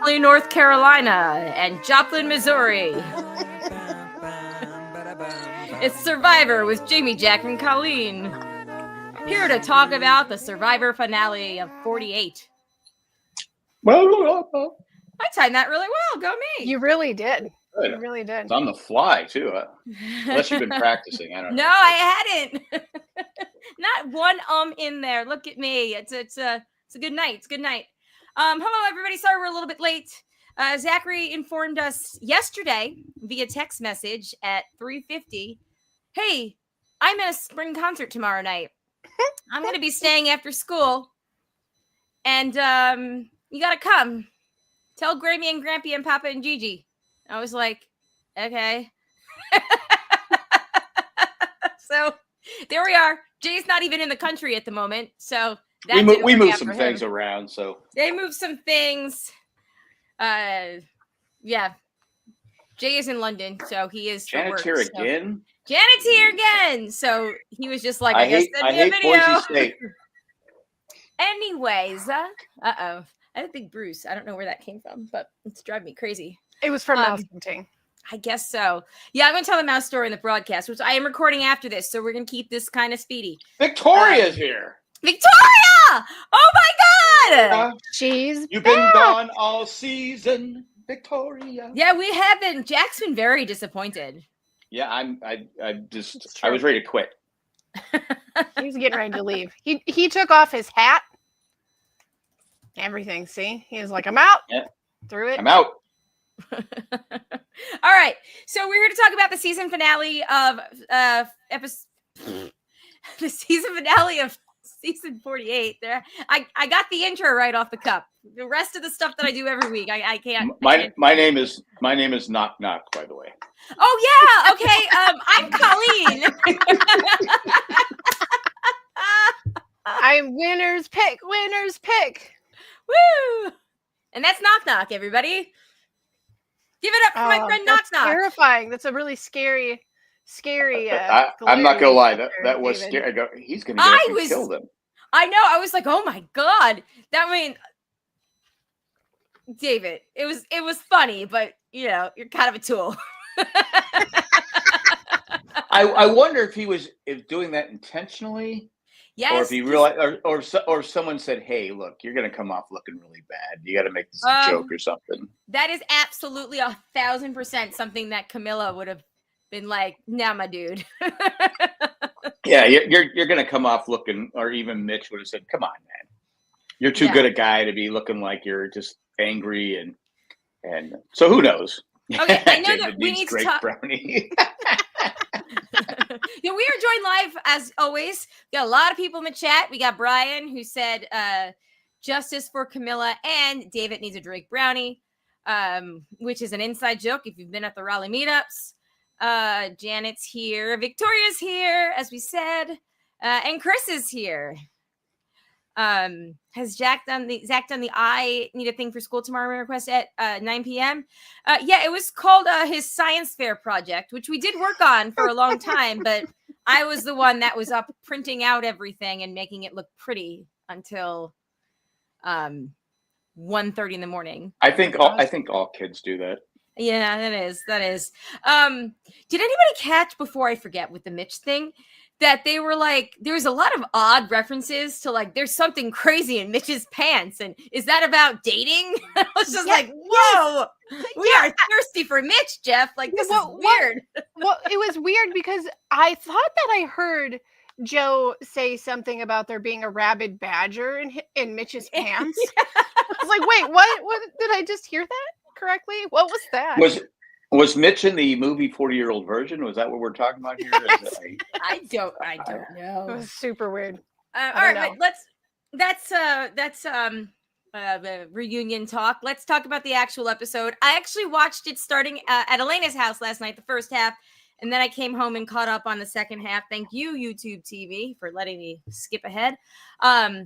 Raleigh, North Carolina, and Joplin, Missouri. It's Survivor with Jamie, Jack, and Colleen. Here to talk about the Survivor finale of 48. I timed that really well. Go me. You really did. Good. You really did. It's on the fly, too. Unless you've been practicing. I don't know. No, I hadn't. Not one in there. Look at me. It's a good night. It's a good night. Hello, everybody. Sorry we're a little bit late. Zachary informed us yesterday via text message at 3:50. Hey, I'm at a spring concert tomorrow night. I'm going to be staying after school. And you got to come. Tell Grammy and Grampy and Papa and Gigi. I was like, okay. So there we are. Jay's not even in the country at the moment. So we moved some things around. So they moved some things. Yeah. Jay is in London, so he is. Janet's here again. Janet's here again. So he was just like, I hate Boise State. Anyways, I had a big bruise. I don't know where that came from, but it's driving me crazy. It was from mouse hunting. I guess so. Yeah, I'm going to tell the mouse story in the broadcast, which I am recording after this, so we're going to keep this kind of speedy. Victoria's here. Victoria! Oh my God! You've been gone all season, Victoria. Yeah, we have been. Jack's been very disappointed. Yeah, I was ready to quit. He was getting ready to leave. He took off his hat. Everything. See, he was like, "I'm out." Yeah. Threw it. I'm out. All right, so we're here to talk about the season finale of the season finale of season 48. There, I got the intro right off the cup. The rest of the stuff that I do every week, I can't. My name is Knock Knock. By the way. Oh yeah. Okay. I'm Colleen. I'm Winner's Pick. Winner's Pick. Woo! And that's Knock Knock, everybody. Give it up for my friend Knock Knock. Terrifying. That's a really scary. I'm not gonna lie. That was scary. He's gonna kill them. I know. I was like, oh my God. David, it was funny, but you're kind of a tool. I wonder if he was doing that intentionally. Yes. Or if he realized, or someone said, "Hey, look, you're gonna come off looking really bad. You got to make this a joke or something." That is absolutely 1,000% something that Camilla would have been like, "Nah, my dude." Yeah, you're gonna come off looking, or even Mitch would have said, "Come on, man, you're too good a guy to be looking like you're just angry." And so who knows? Okay, I know that we need to talk. Brownie. We are joined live as always. We got a lot of people in the chat. We got Brian who said justice for Camilla, and David needs a Drake brownie, which is an inside joke if you've been at the Raleigh meetups. Janet's here. Victoria's here, as we said. And Chris is here. Has Zach done the I need a thing for school tomorrow request at 9 p.m.? Yeah, it was called his science fair project, which we did work on for a long time, but I was the one that was up printing out everything and making it look pretty until 1:30 in the morning. I think all kids do that. Yeah, that is. Did anybody catch, before I forget, with the Mitch thing, that they were like, there's a lot of odd references to like, there's something crazy in Mitch's pants. And is that about dating? I was just like, whoa, we are thirsty for Mitch, Jeff. Like, this is weird. Well, it was weird because I thought that I heard Joe say something about there being a rabid badger in Mitch's pants. Yeah. I was like, wait, what? Did I just hear that correctly? What was that? Was Mitch in the movie 40-Year-Old Virgin? Was that what we're talking about here? I don't know. It was super weird. All right, but that's the reunion talk. Let's talk about the actual episode. I actually watched it starting at Elena's house last night, the first half, and then I came home and caught up on the second half. Thank you, YouTube TV, for letting me skip ahead. So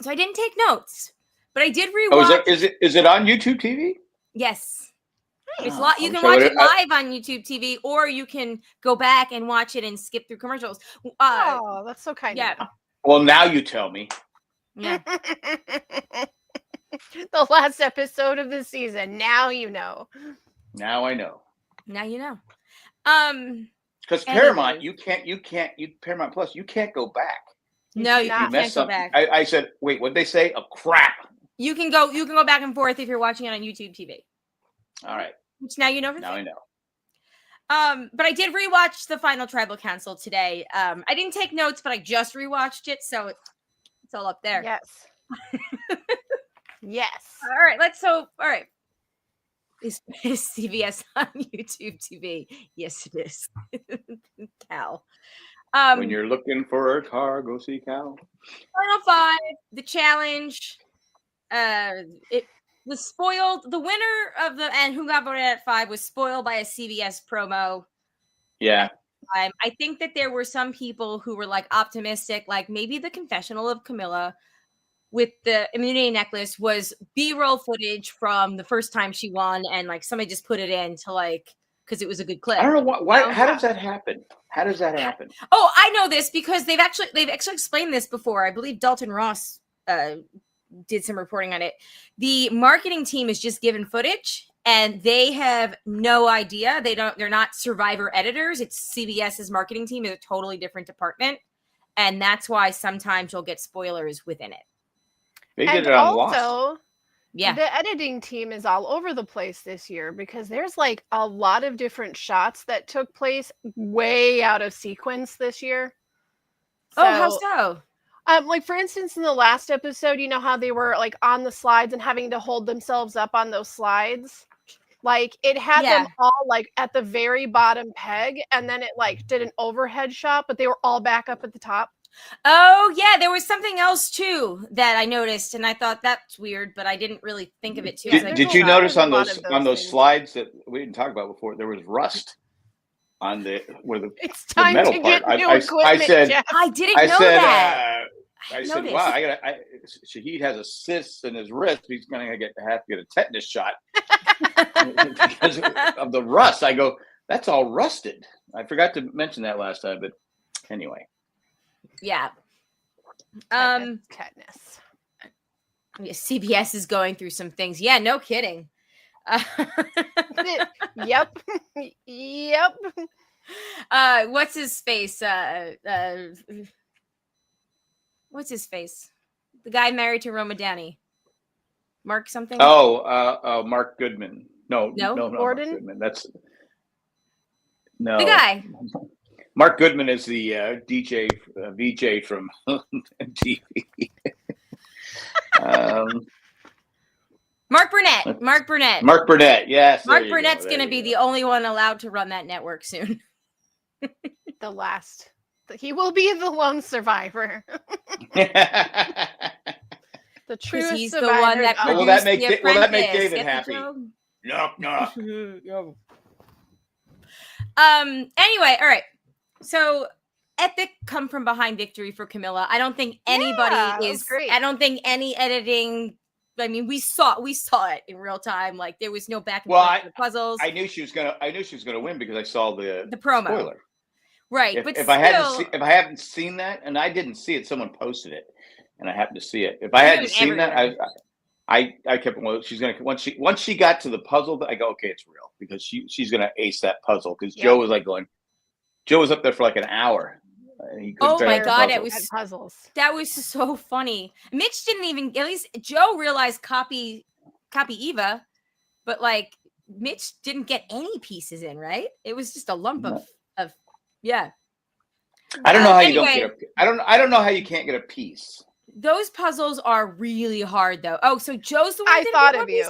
I didn't take notes, but I did rewatch. Oh, is it on YouTube TV? Yes. It's you can watch it live on YouTube TV, or you can go back and watch it and skip through commercials. Oh, that's so kind. Yeah. of you. Well, now you tell me. Yeah. The last episode of the season. Now you know. Now I know. Now you know. Because Anyways. Paramount Paramount Plus, you can't go back. No, you cannot. can't go back. I said, wait, what'd they say? Oh, crap. You can go back and forth if you're watching it on YouTube TV. All right. Which now you know. Now I know. But I did rewatch the final Tribal Council today. I didn't take notes, but I just rewatched it, so it's all up there. Yes. Yes. All right, all right. Is CBS on YouTube TV? Yes, it is. Cal. When you're looking for a car, go see Cal. Final 5, the challenge. It was spoiled. The winner of and who got voted at 5 was spoiled by a CBS promo. Yeah. I think that there were some people who were like optimistic, like maybe the confessional of Camilla with the immunity necklace was B-roll footage from the first time she won, and like somebody just put it in to like because it was a good clip. I don't know why. How does that happen? How does that happen? Oh, I know this because they've actually explained this before. I believe Dalton Ross did some reporting on it. The marketing team is just given footage and they have no idea. They're not Survivor editors. It's CBS's marketing team is a totally different department. And that's why sometimes you'll get spoilers within it. They did it on Lost. Also, yeah, the editing team is all over the place this year because there's like a lot of different shots that took place way out of sequence this year. So, oh, how so? Like for instance, in the last episode, you know how they were like on the slides and having to hold themselves up on those slides? Like it had them all like at the very bottom peg, and then it like did an overhead shot, but they were all back up at the top. Oh yeah, there was something else too that I noticed, and I thought that's weird, but I didn't really think of it too. Did you notice on those slides that we didn't talk about before? There was rust on the it's time the metal to part. Get new equipment, I said Jeff. I didn't know that. I said, wow, Shahid has a cyst in his wrist. He's going to have to get a tetanus shot because of the rust. I go, that's all rusted. I forgot to mention that last time, but anyway. Yeah. Tetanus. CBS is going through some things. Yeah, no kidding. Yep. Yep. What's his face? What's his face? The guy married to Roma Downey. Mark something? Mark Goodman. No, Gordon? Mark Goodman. That's no. The guy. Mark Goodman is the VJ from TV. Mark Burnett. Mark Burnett. Yes. Mark Burnett's going to be the only one allowed to run that network soon. The last. He will be the lone survivor. The true he's survivor. The one that will that make David happy? No. Anyway, all right. So epic come from behind victory for Camilla. I don't think anybody is great. I don't think any editing. I mean, we saw it in real time. Like there was no back and forth for the puzzles. I knew she was gonna win because I saw the promo. Spoiler. Right, if I hadn't seen that, and I didn't see it, someone posted it, and I happened to see it. If I hadn't seen that, I kept. Well, she's gonna once she got to the puzzle, I go, okay, it's real because she's gonna ace that puzzle because Joe was like going. Joe was up there for like an hour. Oh my god, it was puzzles. That was so funny. Mitch didn't even. At least Joe realized copy Eva, but like Mitch didn't get any pieces in. Right? It was just a lump of. Yeah. I don't know how you don't get I don't know how you can't get a piece. Those puzzles are really hard though. Oh, so Joe's the one I thought of you.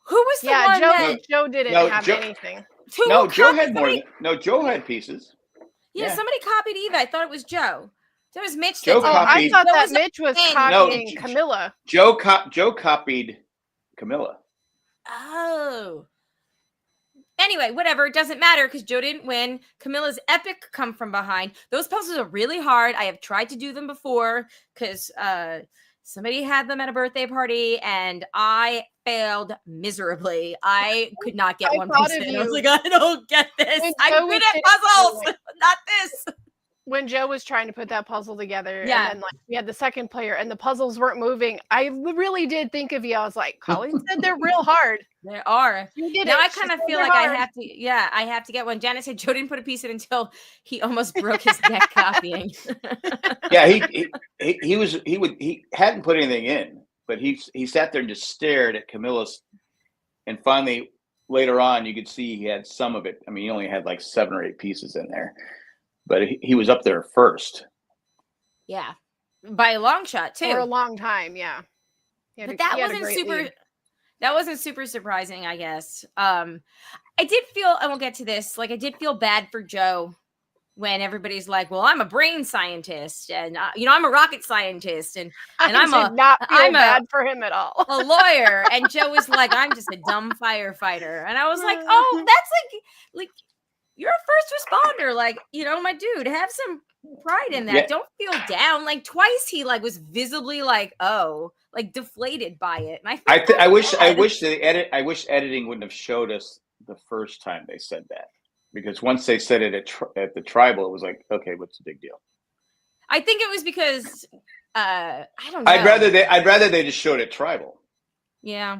Who was the one Joe didn't have anything. Joe had more. Joe had pieces. Yeah, somebody copied Eva. I thought it was Joe. That was Mitch. I thought that Mitch was copying Camilla. Joe copied Camilla. Oh. Anyway, whatever. It doesn't matter because Joe didn't win. Camilla's epic come from behind. Those puzzles are really hard. I have tried to do them before because somebody had them at a birthday party and I failed miserably. I could not get one piece in. I was like, I don't get this. I'm good at puzzles. Not this. when Joe was trying to put that puzzle together, Yeah. and then like we had the second player, and the puzzles weren't moving, I really did think of you. I was like, Colleen said they're real hard. There are. You did Now it. I She kind of said feel they're like hard. I have to get one. Janet said Joe didn't put a piece in until he almost broke his neck copying. Yeah, he hadn't put anything in, but he sat there and just stared at Camilla's, and finally later on you could see he had some of it. I mean, he only had like 7 or 8 pieces in there, but he was up there first. Yeah, by a long shot too. For a long time, yeah. But that wasn't super. Lead. That wasn't super surprising, I guess. I did feel, and we'll get to this. Like, I did feel bad for Joe when everybody's like, "Well, I'm a brain scientist, and I'm a rocket scientist, and I'm not feel bad for him at all. a lawyer." And Joe was like, "I'm just a dumb firefighter," and I was like, "Oh, that's like you're a first responder, like my dude, have some pride in that. Yeah. Don't feel down." Like twice, he like was visibly like, like deflated by it. And I wish editing wouldn't have showed us the first time they said that, because once they said it at the tribal, it was like, okay, what's the big deal? I think it was because I don't know. I'd rather they just showed it tribal. Yeah.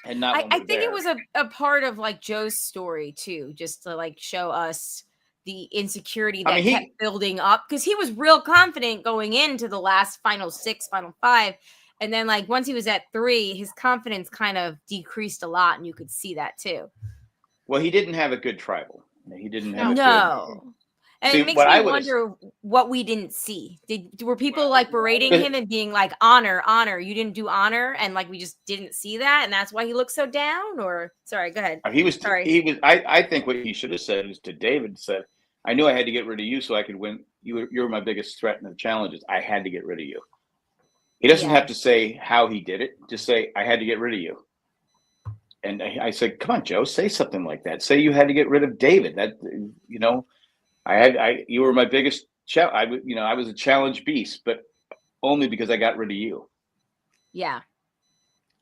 And not. I think it was a part of like Joe's story too, just to like show us the insecurity that kept building up, because he was real confident going into the last final 5, and then like once he was at 3, his confidence kind of decreased a lot, and you could see that too. Well, he didn't have a good tribal. He didn't have and it makes me wonder what we didn't see. Were people like berating him and being like, honor, you didn't do honor, and like we just didn't see that, and that's why he looked so down? Or sorry, go ahead. I think what he should have said was to David, said, I knew I had to get rid of you so I could win. You were my biggest threat in the challenges. I had to get rid of you. He doesn't have to say how he did it. Just say, I had to get rid of you. And I said, come on, Joe, say something like that. Say you had to get rid of David. That, you were my biggest challenge. I was a challenge beast, but only because I got rid of you. Yeah.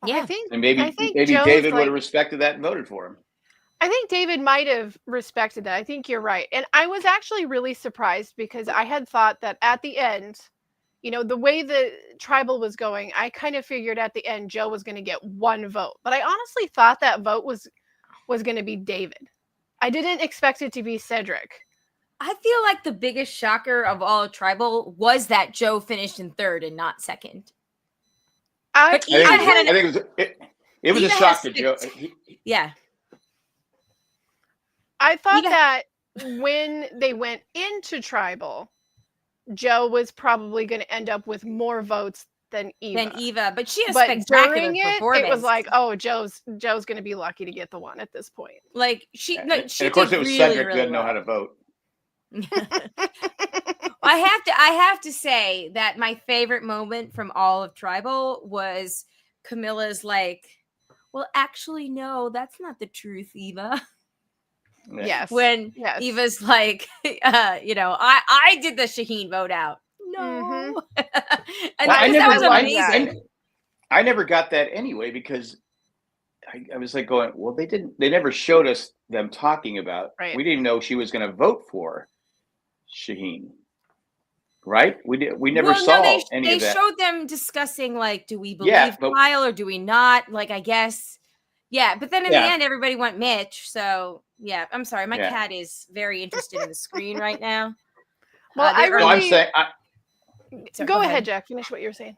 Yeah. Maybe David would have respected that and voted for him. I think David might have respected that. I think you're right. And I was actually really surprised, because I had thought that at the end, the way the tribal was going, I kind of figured at the end Joe was going to get 1 vote. But I honestly thought that vote was going to be David. I didn't expect it to be Cedric. I feel like the biggest shocker of all tribal was that Joe finished in 3rd and not 2nd. I think it was a shock to Joe. Yeah. I thought that when they went into tribal, Joe was probably going to end up with more votes than Eva. But she had a spectacular performance. It was like, oh, Joe's going to be lucky to get the 1 at this point. Like she and of course it was really, Cedric really didn't know how to vote. I have to say that my favorite moment from all of tribal was Camilla's like, well, actually, no, that's not the truth, Eva. Yes. When Eva's like, I did the Shaheen vote out. No. And that was amazing. I never got that anyway, because I was like going, well, they never showed us them talking about, we didn't know she was going to vote for Shaheen. Right? We never saw any of that. They showed them discussing, like, do we believe Kyle or do we not? Like, I guess. Yeah. But then in the end, everybody went Mitch. So yeah, I'm sorry. My cat is very interested in the screen right now. Well, I'm saying. Go ahead, Jack. Finish what you were saying.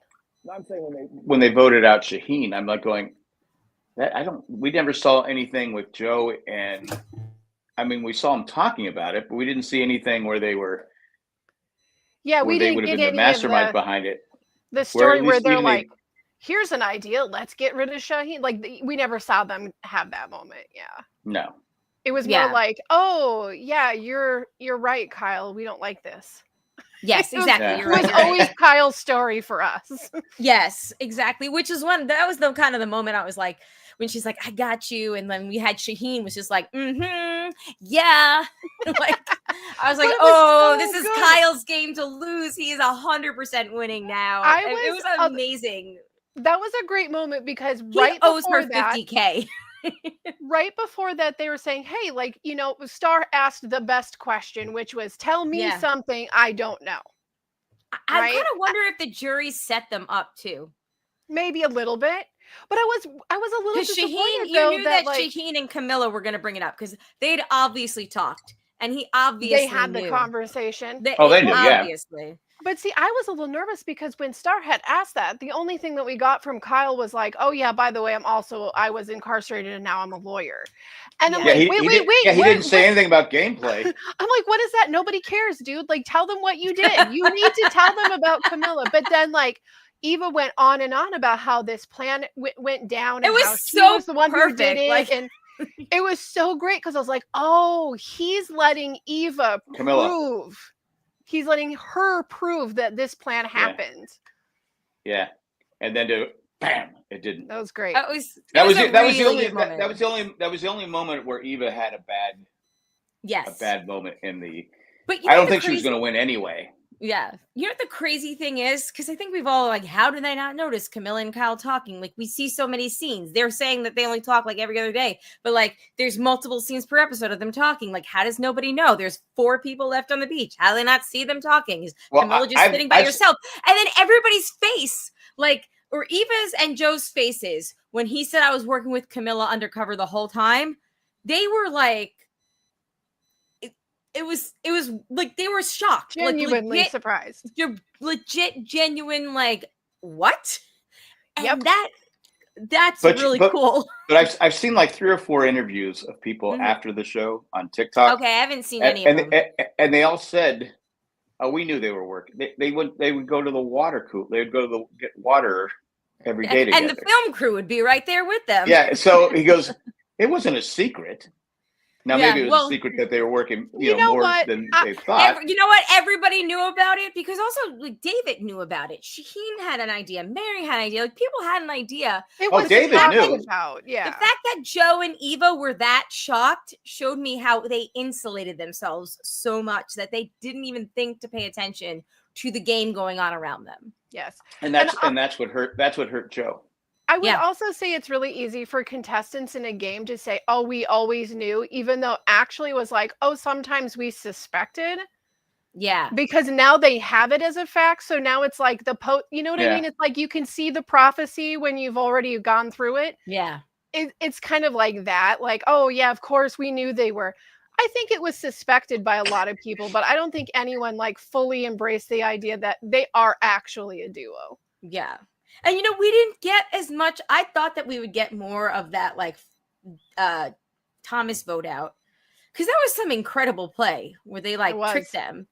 I'm saying when they voted out Shaheen, I'm like going, we never saw anything with Joe, and I mean, we saw them talking about it, but we didn't see anything where they were. Yeah, we didn't get any mastermind behind it. The story where they're like, here's an idea, let's get rid of Shaheen. Like, we never saw them have that moment. Yeah. No. It was more like, oh, yeah, you're right, Kyle. We don't like this. Yes, exactly. It was always Kyle's story for us. Yes, exactly. Which is that was the kind of the moment I was like, when she's like, I got you. And then we had Shaheen was just like, yeah. Like, I was like, this is Kyle's game to lose. He is 100% winning now. It was amazing. That was a great moment, because he owes her $50K. right before that, they were saying, hey, like, Star asked the best question, which was, tell me something I don't know. I Right? kind of wonder if the jury set them up too. Maybe a little bit. But I was a little disappointed, Shaheen, though, you knew that Shaheen and Camilla were going to bring it up because they'd obviously talked, and he obviously they had knew. the conversation. They knew, obviously. But see, I was a little nervous because when Star had asked that, the only thing that we got from Kyle was like, "Oh yeah, by the way, I was incarcerated and now I'm a lawyer." And I'm like, wait. Yeah, he didn't say anything about gameplay. I'm like, what is that? Nobody cares, dude. Like, tell them what you did. You need to tell them about Camilla. But then, like, Eva went on and on about how this plan went down, and how she was the one who did it, and it was so great because I was like, oh, he's letting Eva prove. He's letting her prove that this plan happened. Yeah. And then bam, it didn't. That was great. That was the only moment where Eva had a bad moment in the. But I don't think she was going to win anyway. Yeah. You know what the crazy thing is? Because I think we've all like, how did I not notice Camilla and Kyle talking? Like, we see so many scenes. They're saying that they only talk like every other day, but like there's multiple scenes per episode of them talking. Like, how does nobody know? There's 4 people left on the beach. How do they not see them talking? Is Camilla just sitting by herself? And then everybody's face, like, or Eva's and Joe's faces, when he said I was working with Camilla undercover the whole time, they were like, it was like they were shocked, genuinely surprised. You're legit, genuine, like, what? And that's really cool. But I've seen like 3 or 4 interviews of people after the show on TikTok. Okay, I haven't seen any of them. And they all said, "Oh, we knew they were working. They would go to the water cooler. They would go to get water every day together. And the film crew would be right there with them." Yeah. So he goes, "It wasn't a secret." Now, maybe it was a secret that they were working, more than they thought. You know what? Everybody knew about it because also, like, David knew about it. Shaheen had an idea. Mary had an idea. Like, people had an idea. David knew. The fact that Joe and Eva were that shocked showed me how they insulated themselves so much that they didn't even think to pay attention to the game going on around them. Yes. And that's what hurt. That's what hurt Joe. I would also say it's really easy for contestants in a game to say, oh, we always knew, even though actually was like, oh, sometimes we suspected. Yeah. Because now they have it as a fact. So now it's like you know what I mean? It's like you can see the prophecy when you've already gone through it. Yeah. It's kind of like that. Like, oh, yeah, of course we knew they were. I think it was suspected by a lot of people, but I don't think anyone like fully embraced the idea that they are actually a duo. Yeah. And, we didn't get as much. I thought that we would get more of that, like, Thomas vote out. Because that was some incredible play where they, like, tricked them.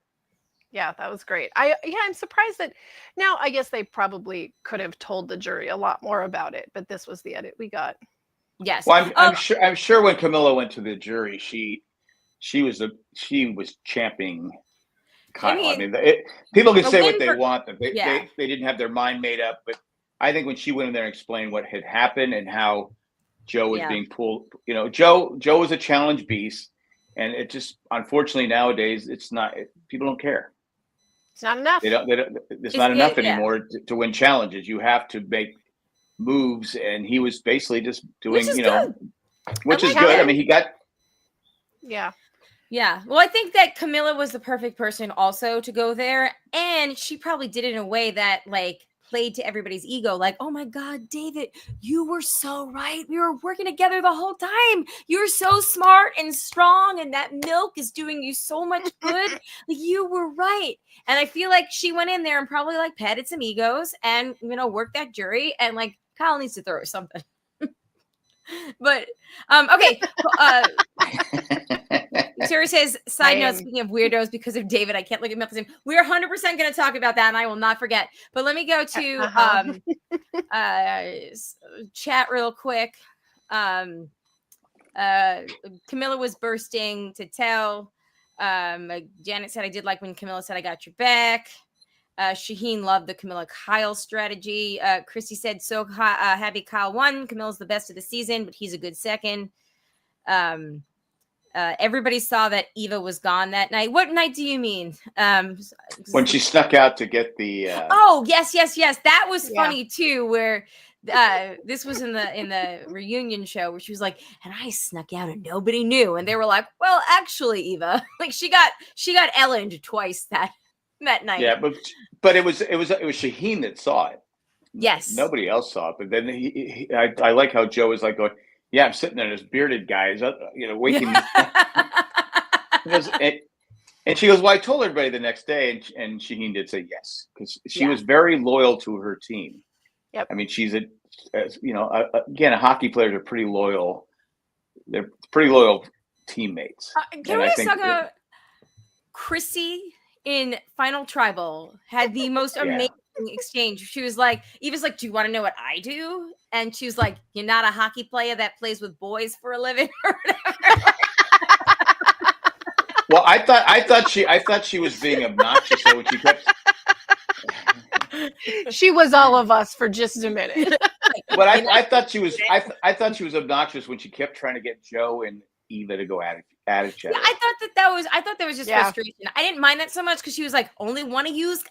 Yeah, that was great. I'm surprised that now I guess they probably could have told the jury a lot more about it, but this was the edit we got. Yes. Well, I'm sure when Camilla went to the jury, she was championing Kyle. People can say what they want. They didn't have their mind made up, but I think when she went in there and explained what had happened and how Joe was being pulled, Joe was a challenge beast, and it just, unfortunately nowadays, it's not. People don't care. It's not enough. It's not enough anymore to win challenges. You have to make moves, and he was basically just doing, which is good. I mean, he got. Yeah. Yeah. Well, I think that Camilla was the perfect person also to go there, and she probably did it in a way that, like, played to everybody's ego, like, oh my God, David, you were so right. We were working together the whole time. You're so smart and strong, and that milk is doing you so much good. Like, you were right. And I feel like she went in there and probably like petted some egos and, worked that jury, and like Kyle needs to throw something. But okay. Terry says, side note, speaking of weirdos, because of David, I can't look at him. We're 100% going to talk about that, and I will not forget. But let me go to chat real quick. Camilla was bursting to tell. Janet said, I did like when Camilla said, I got your back. Shaheen loved the Camilla Kyle strategy. Christy said, so happy Kyle won. Camilla's the best of the season, but he's a good second. Everybody saw that Eva was gone that night. What night do you mean? When she snuck out to get the... Oh, yes. That was funny, too, where this was in the reunion show where she was like, and I snuck out and nobody knew, and they were like, well, actually, Eva, like she got Ellened twice that night. Yeah, but it was Shaheen that saw it. Yes. Nobody else saw it. But then I like how Joe was like going, yeah, I'm sitting there, this bearded guy is, waking me. And she goes, well, I told everybody the next day, and Shaheen did say yes, because she was very loyal to her team. Yep. I mean, she's again, a hockey players are pretty loyal. They're pretty loyal teammates. Can we just talk about Chrissy in Final Tribal had the most amazing exchange. She was like, Eva's like, do you want to know what I do? And she was like, you're not a hockey player that plays with boys for a living or whatever. Well, I thought she was being obnoxious when she kept. She was all of us for just a minute. But I thought she was. I thought she was obnoxious when she kept trying to get Joe and Eva to go at each other. Yeah, I thought that was just frustration. I didn't mind that so much because she was like, only one of yous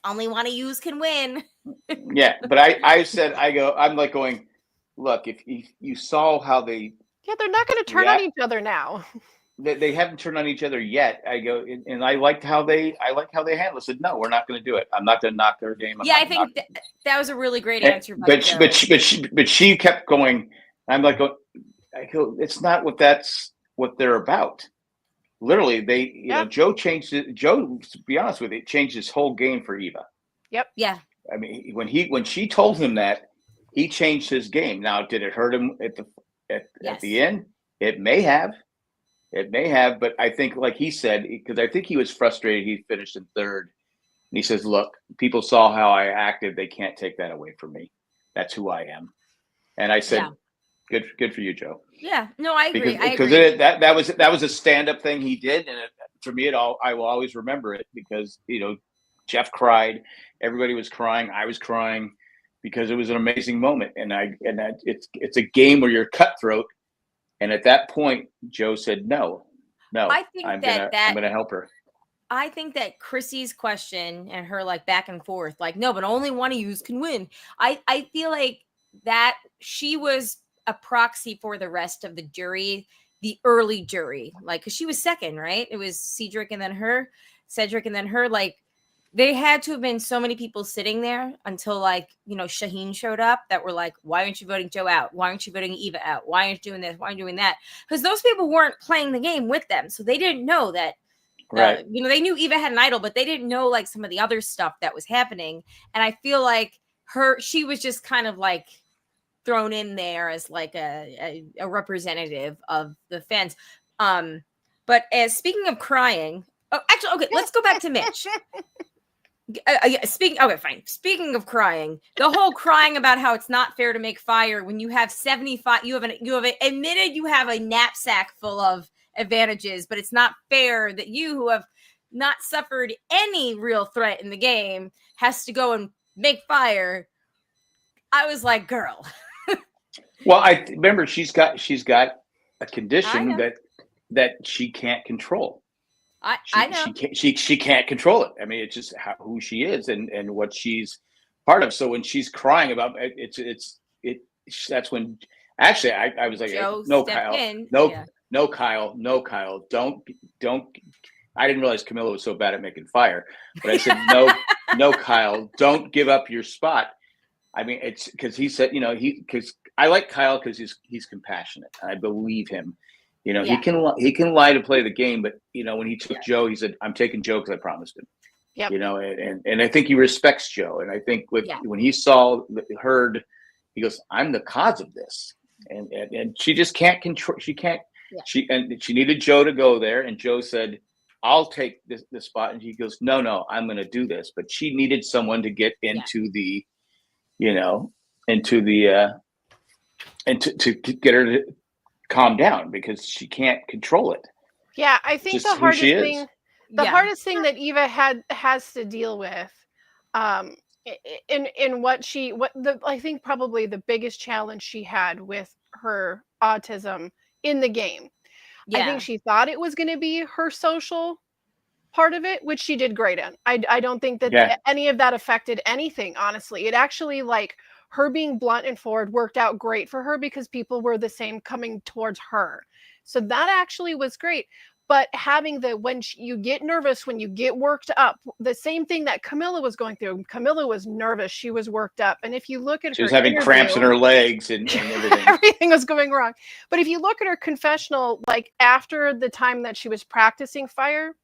can win. Yeah, but I'm like going, look, if you saw how they. Yeah, they're not going to turn on each other now. They haven't turned on each other yet. I go, and I liked how they handled it. I said, no, we're not going to do it. I'm not going to knock their game. I think that was a really great answer. But she kept going. I'm like, I go, it's not what they're about. Literally, Joe changed it. Joe, to be honest with you, changed his whole game for Eva. Yep. Yeah. I mean, when she told him that, he changed his game. Now, did it hurt him at the end? It may have. But I think, like he said, because I think he was frustrated. He finished in third, and he says, "Look, people saw how I acted. They can't take that away from me. That's who I am." And I said, "Good for you, Joe." Yeah, no, I agree. Because that was a stand-up thing he did, and for me, I will always remember it because Jeff cried, everybody was crying, I was crying because it was an amazing moment, and it's a game where you're cutthroat. And at that point, Joe said, no, I think I'm going to help her. I think that Chrissy's question and her like back and forth, like, no, but only one of yous can win. I feel like that she was a proxy for the rest of the jury, the early jury, like, cause she was second, right? It was Cedric and then her, like, they had to have been so many people sitting there until Shaheen showed up that were like, why aren't you voting Joe out? Why aren't you voting Eva out? Why aren't you doing this? Why aren't you doing that? Because those people weren't playing the game with them. So they didn't know that, right. They knew Eva had an idol, but they didn't know like some of the other stuff that was happening. And I feel like she was just kind of like thrown in there as like a representative of the fans. But speaking of crying, okay, let's go back to Mitch. Speaking of crying, the whole crying about how it's not fair to make fire when you have 75, you have admitted you have a knapsack full of advantages, but it's not fair that you, who have not suffered any real threat in the game, has to go and make fire. I was like, girl. Well, I remember she's got a condition that she can't control. I know she can't control it. I mean, it's just who she is and what she's part of. So when she's crying about it, that's when actually I was like, Joe no, Kyle, no, Kyle, don't. I didn't realize Camilla was so bad at making fire, but I said, no, Kyle, don't give up your spot. I mean, it's because he said, because I like Kyle because he's compassionate. I believe him. He can lie to play the game, but when he took Joe, he said, "I'm taking Joe because I promised him." Yep. And I think he respects Joe, and I think when he heard, he goes, "I'm the cause of this," and she just can't control. She can't. Yeah. She needed Joe to go there, and Joe said, "I'll take this spot," and he goes, "No, I'm going to do this." But she needed someone to get into the, and to get her to calm down because she can't control it. Yeah, I think the hardest thing that Eva has to deal with, in I think probably the biggest challenge she had with her autism in the game. Yeah. I think she thought it was going to be her social part of it, which she did great in. I don't think that any of that affected anything, honestly. It actually, like, her being blunt and forward worked out great for her because people were the same coming towards her. So that actually was great. But having you get nervous, when you get worked up, the same thing that Camilla was going through. Camilla was nervous. She was worked up. And if you look at she was having cramps in her legs and everything. Everything was going wrong. But if you look at her confessional, like after the time that she was practicing fire,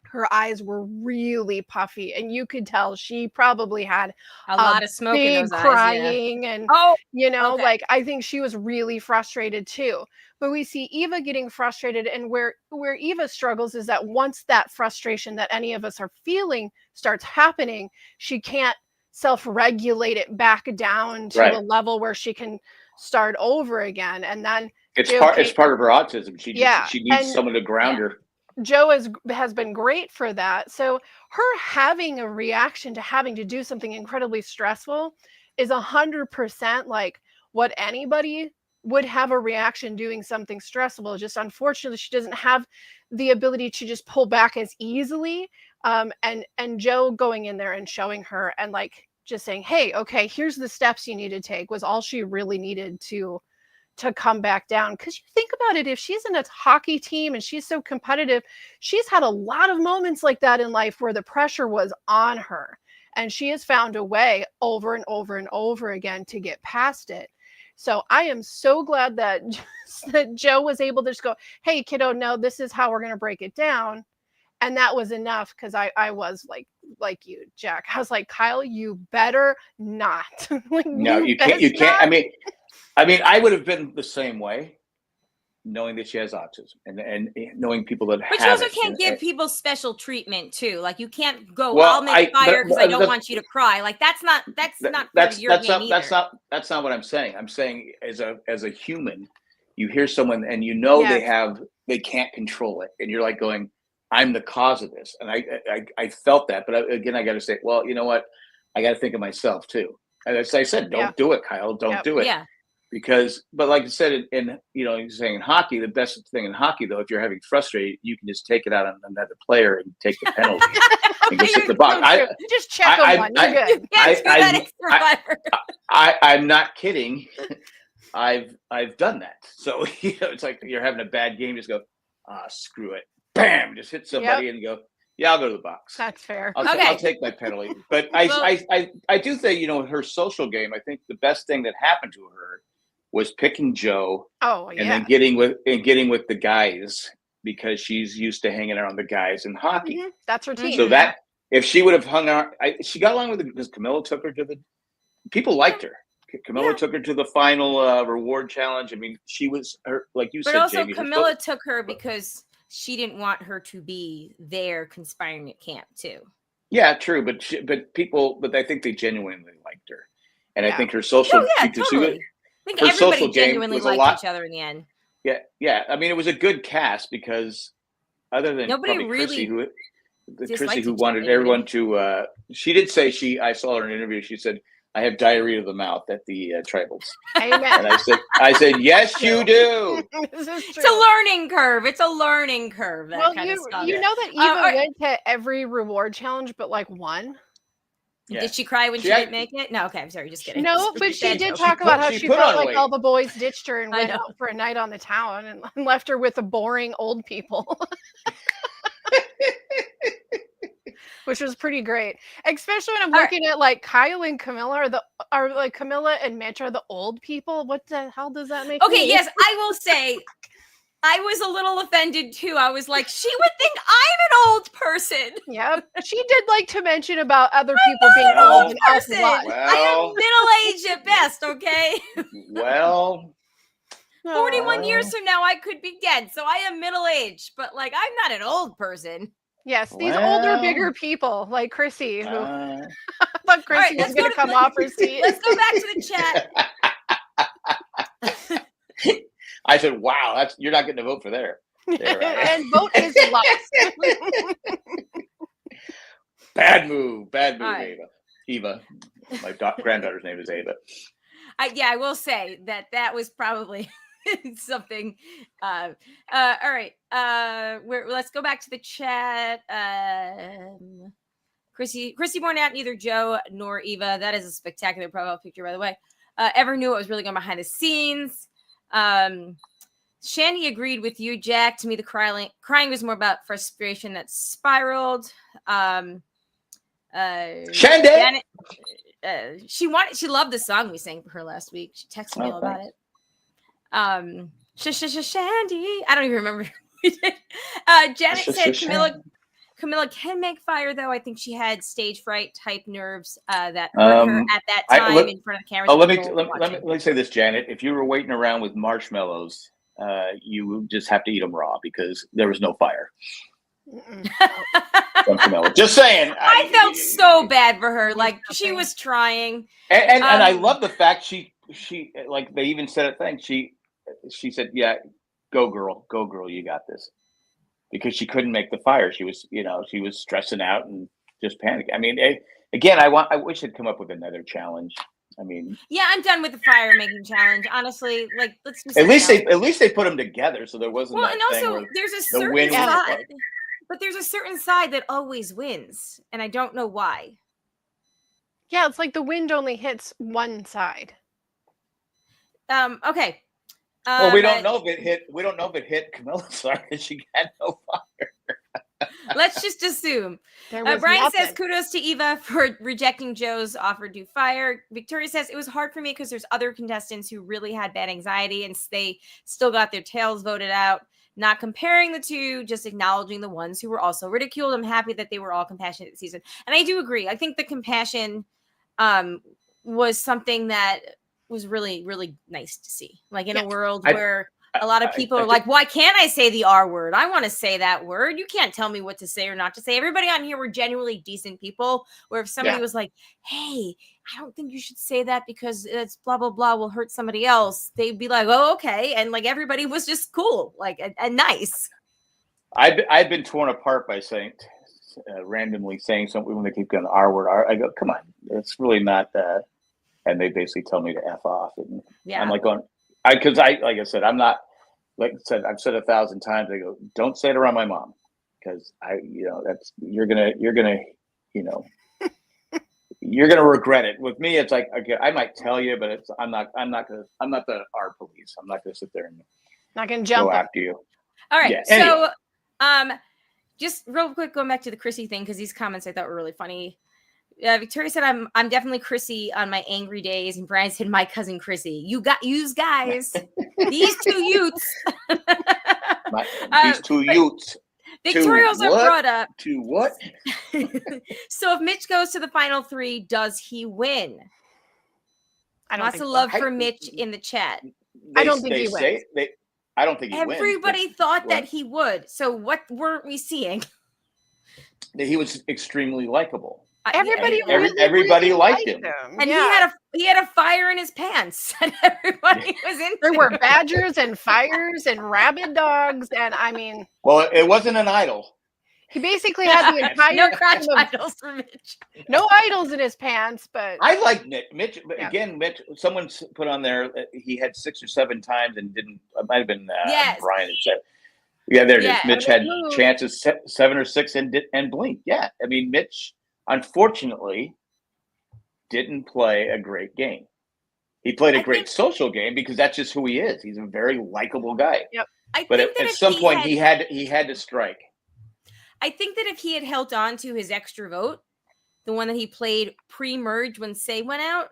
her eyes were really puffy, and you could tell she probably had a lot of smoke in those crying eyes, yeah. And like I think she was really frustrated too. But we see Eva getting frustrated, and where Eva struggles is that once that frustration that any of us are feeling starts happening, she can't self-regulate it back down to a level where she can start over again. And then it's part of her autism. She needs someone to ground her. Joe has been great for that. So her having a reaction to having to do something incredibly stressful is 100% like what anybody would have a reaction doing something stressful. Just unfortunately, she doesn't have the ability to just pull back as easily. And Joe going in there and showing her and like just saying, hey, okay, here's the steps you need to take was all she really needed to come back down. Because you think about it, if she's in a hockey team and she's so competitive, she's had a lot of moments like that in life where the pressure was on her, and she has found a way over and over and over again to get past it. So I am so glad that Joe was able to just go, hey kiddo, no, this is how we're going to break it down. And that was enough, because I was like you, Jack. I was like, Kyle, you better not. No, you can't. I mean, I would have been the same way, knowing that she has autism and knowing people that have it. But you also can't give people special treatment too. Like you can't go, I'll make fire because I don't want you to cry. Like that's not what I'm saying. I'm saying as a human, you hear someone and you know they can't control it, and you're like going, I'm the cause of this. And I felt that, but again, I got to say, well, you know what? I got to think of myself too. As I said, don't do it, Kyle. Don't do it. Yeah. But like I said, you're saying in hockey, the best thing in hockey, though, if you're having frustrated, you can just take it out on another player and take the penalty and go sit the box. Just check on one. You're good. I'm not kidding. I've done that. So it's like you're having a bad game, just go, screw it, bam, just hit somebody and go, yeah, I'll go to the box. That's fair. I'll take my penalty. But I do think, her social game, I think the best thing that happened to her was picking Joe. Oh, yeah. And then getting with the guys, because she's used to hanging around the guys in hockey. Mm-hmm. That's her team. So that if she would have hung out, she got along with it because Camilla took her to people liked her. Camilla took her to the final reward challenge. I mean, she was her, like you said, but also Jamie, Camilla took her because she didn't want her to be there conspiring at camp too. Yeah, true. But I think they genuinely liked her. And I think her social, totally. I think everybody genuinely liked each other in the end. Yeah. Yeah. I mean, it was a good cast because other than nobody really Chrissy who wanted everyone to, she did say I saw her in an interview. She said, I have diarrhea of the mouth at the tribals. Amen. And I said, yes, you do. It's a learning curve. It's a learning curve. That kind of stuff. You know that Eva went to every reward challenge, but like one. Yeah. Did she cry when she didn't make it? No, okay, I'm sorry, just kidding. No, but she did talk about how she felt like all the boys ditched her and went out for a night on the town and left her with the boring old people. Which was pretty great, especially when I'm looking at like Kyle and Camilla are like Camilla and Mitch are the old people. What the hell does that make? Okay, yes, I will say I was a little offended too. I was like, she would think I'm an old person. Yep, she did like to mention about other people being old and person. I am middle-aged at best. Okay. Well. 41 years from now, I could be dead. So I am middle-aged, but like I'm not an old person. Yes, these older, bigger people like Chrissy. Who I thought Chrissy was going to come off her seat. Let's go back to the chat. I said, "Wow, you're not getting to vote for there." And vote is lost. Bad move, right. Eva. My granddaughter's name is Ava. I will say that was probably something. All right. Let's go back to the chat. Chrissy pointed out neither Joe nor Eva, that is a spectacular profile picture, by the way, ever knew what was really going behind the scenes. Shandy agreed with you, Jack. To me, the crying was more about frustration that spiraled. Shandy! Janet, she loved the song we sang for her last week. She texted me all about it. Shandy. I don't even remember. Janet said Camilla can make fire, though. I think she had stage fright type nerves that hurt her at that time in front of the camera. Let me say this, Janet. If you were waiting around with marshmallows, you just have to eat them raw because there was no fire. From Camilla. Just saying. I felt so bad for her. Like she was trying. And I love the fact she like they even said a thing. She said, "Yeah, go girl, you got this," because she couldn't make the fire. She was stressing out and just panicking. I mean, again, I wish they'd come up with another challenge. I mean, yeah, I'm done with the fire making challenge. Honestly, like let's at least they put them together, so there wasn't. Well, and also there's a certain side, but there's a certain side that always wins, and I don't know why. Yeah, it's like the wind only hits one side. Okay. Well, we don't know if it hit. We don't know if it hit Camilla's side because she had no fire. Let's just assume. Brian says kudos to Eva for rejecting Joe's offer to fire. Victoria says it was hard for me because there's other contestants who really had bad anxiety and they still got their tails voted out. Not comparing the two, just acknowledging the ones who were also ridiculed. I'm happy that they were all compassionate this season. And I do agree. I think the compassion was something that was really, really nice to see. Like in a world where a lot of people are like, why can't I say the R word? I want to say that word. You can't tell me what to say or not to say. Everybody on here were genuinely decent people where if somebody was like, hey, I don't think you should say that because it's blah, blah, blah will hurt somebody else. They'd be like, oh, okay. And like everybody was just cool, like and nice. I've been torn apart by saying randomly saying something when they keep going the R word. I go, come on, it's really not that. And they basically tell me to F off. And I'm like going, because like I said, I'm not, like I said, I've said 1,000 times, I go, don't say it around my mom. Because you're gonna regret it. With me, it's like, okay, I might tell you, but I'm not the R police. I'm not gonna sit there and not gonna jump after you. All right. Yeah, so just real quick, going back to the Chrissy thing, because these comments I thought were really funny. Victoria said, I'm definitely Chrissy on my angry days. And Brian said, my cousin Chrissy. You guys. These two youths. These two youths. Victoria also brought up. To what? So if Mitch goes to the final 3, does he win? Lots of love for Mitch in the chat. I don't think he wins. I don't think he wins. Everybody thought that he would. So what weren't we seeing? He was extremely likable. Everybody liked him. And he had a fire in his pants. And everybody was into There were badgers and fires and rabid dogs. And I mean. Well, it wasn't an idol. He basically had the entire. No crotch idols for Mitch. No idols in his pants, but. I like Mitch. But again, Mitch, someone put on there, he had 6 or 7 times and didn't. It might have been Brian had said. Yeah, there it is. Mitch had chances 7 or 6 and blinked. Yeah. I mean, Mitch. Unfortunately, didn't play a great game. He played a great social game because that's just who he is. He's a very likable guy. Yep. But at some point, he had to strike. I think that if he had held on to his extra vote, the one that he played pre-merge when Say went out,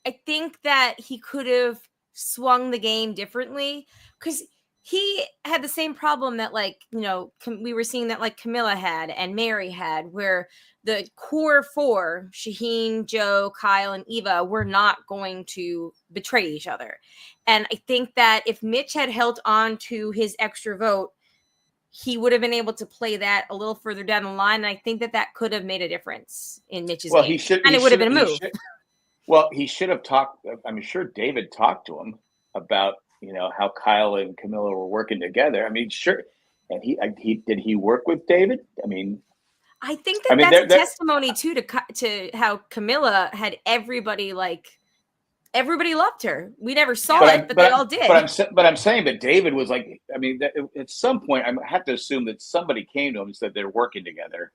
I think that he could have swung the game differently because he had the same problem that we were seeing that like Camilla had and Mary had, where the core 4, Shaheen, Joe, Kyle, and Eva, were not going to betray each other. And I think that if Mitch had held on to his extra vote, he would have been able to play that a little further down the line. And I think that could have made a difference in Mitch's game. It would have been a move. He should have talked. I'm sure David talked to him about, how Kyle and Camilla were working together. I mean, sure. And did he work with David? I mean, I think that's a testimony too to how Camilla had everybody everybody loved her. We never saw but they all did. But I'm saying that David was like, I mean, at some point I have to assume that somebody came to him and said they're working together.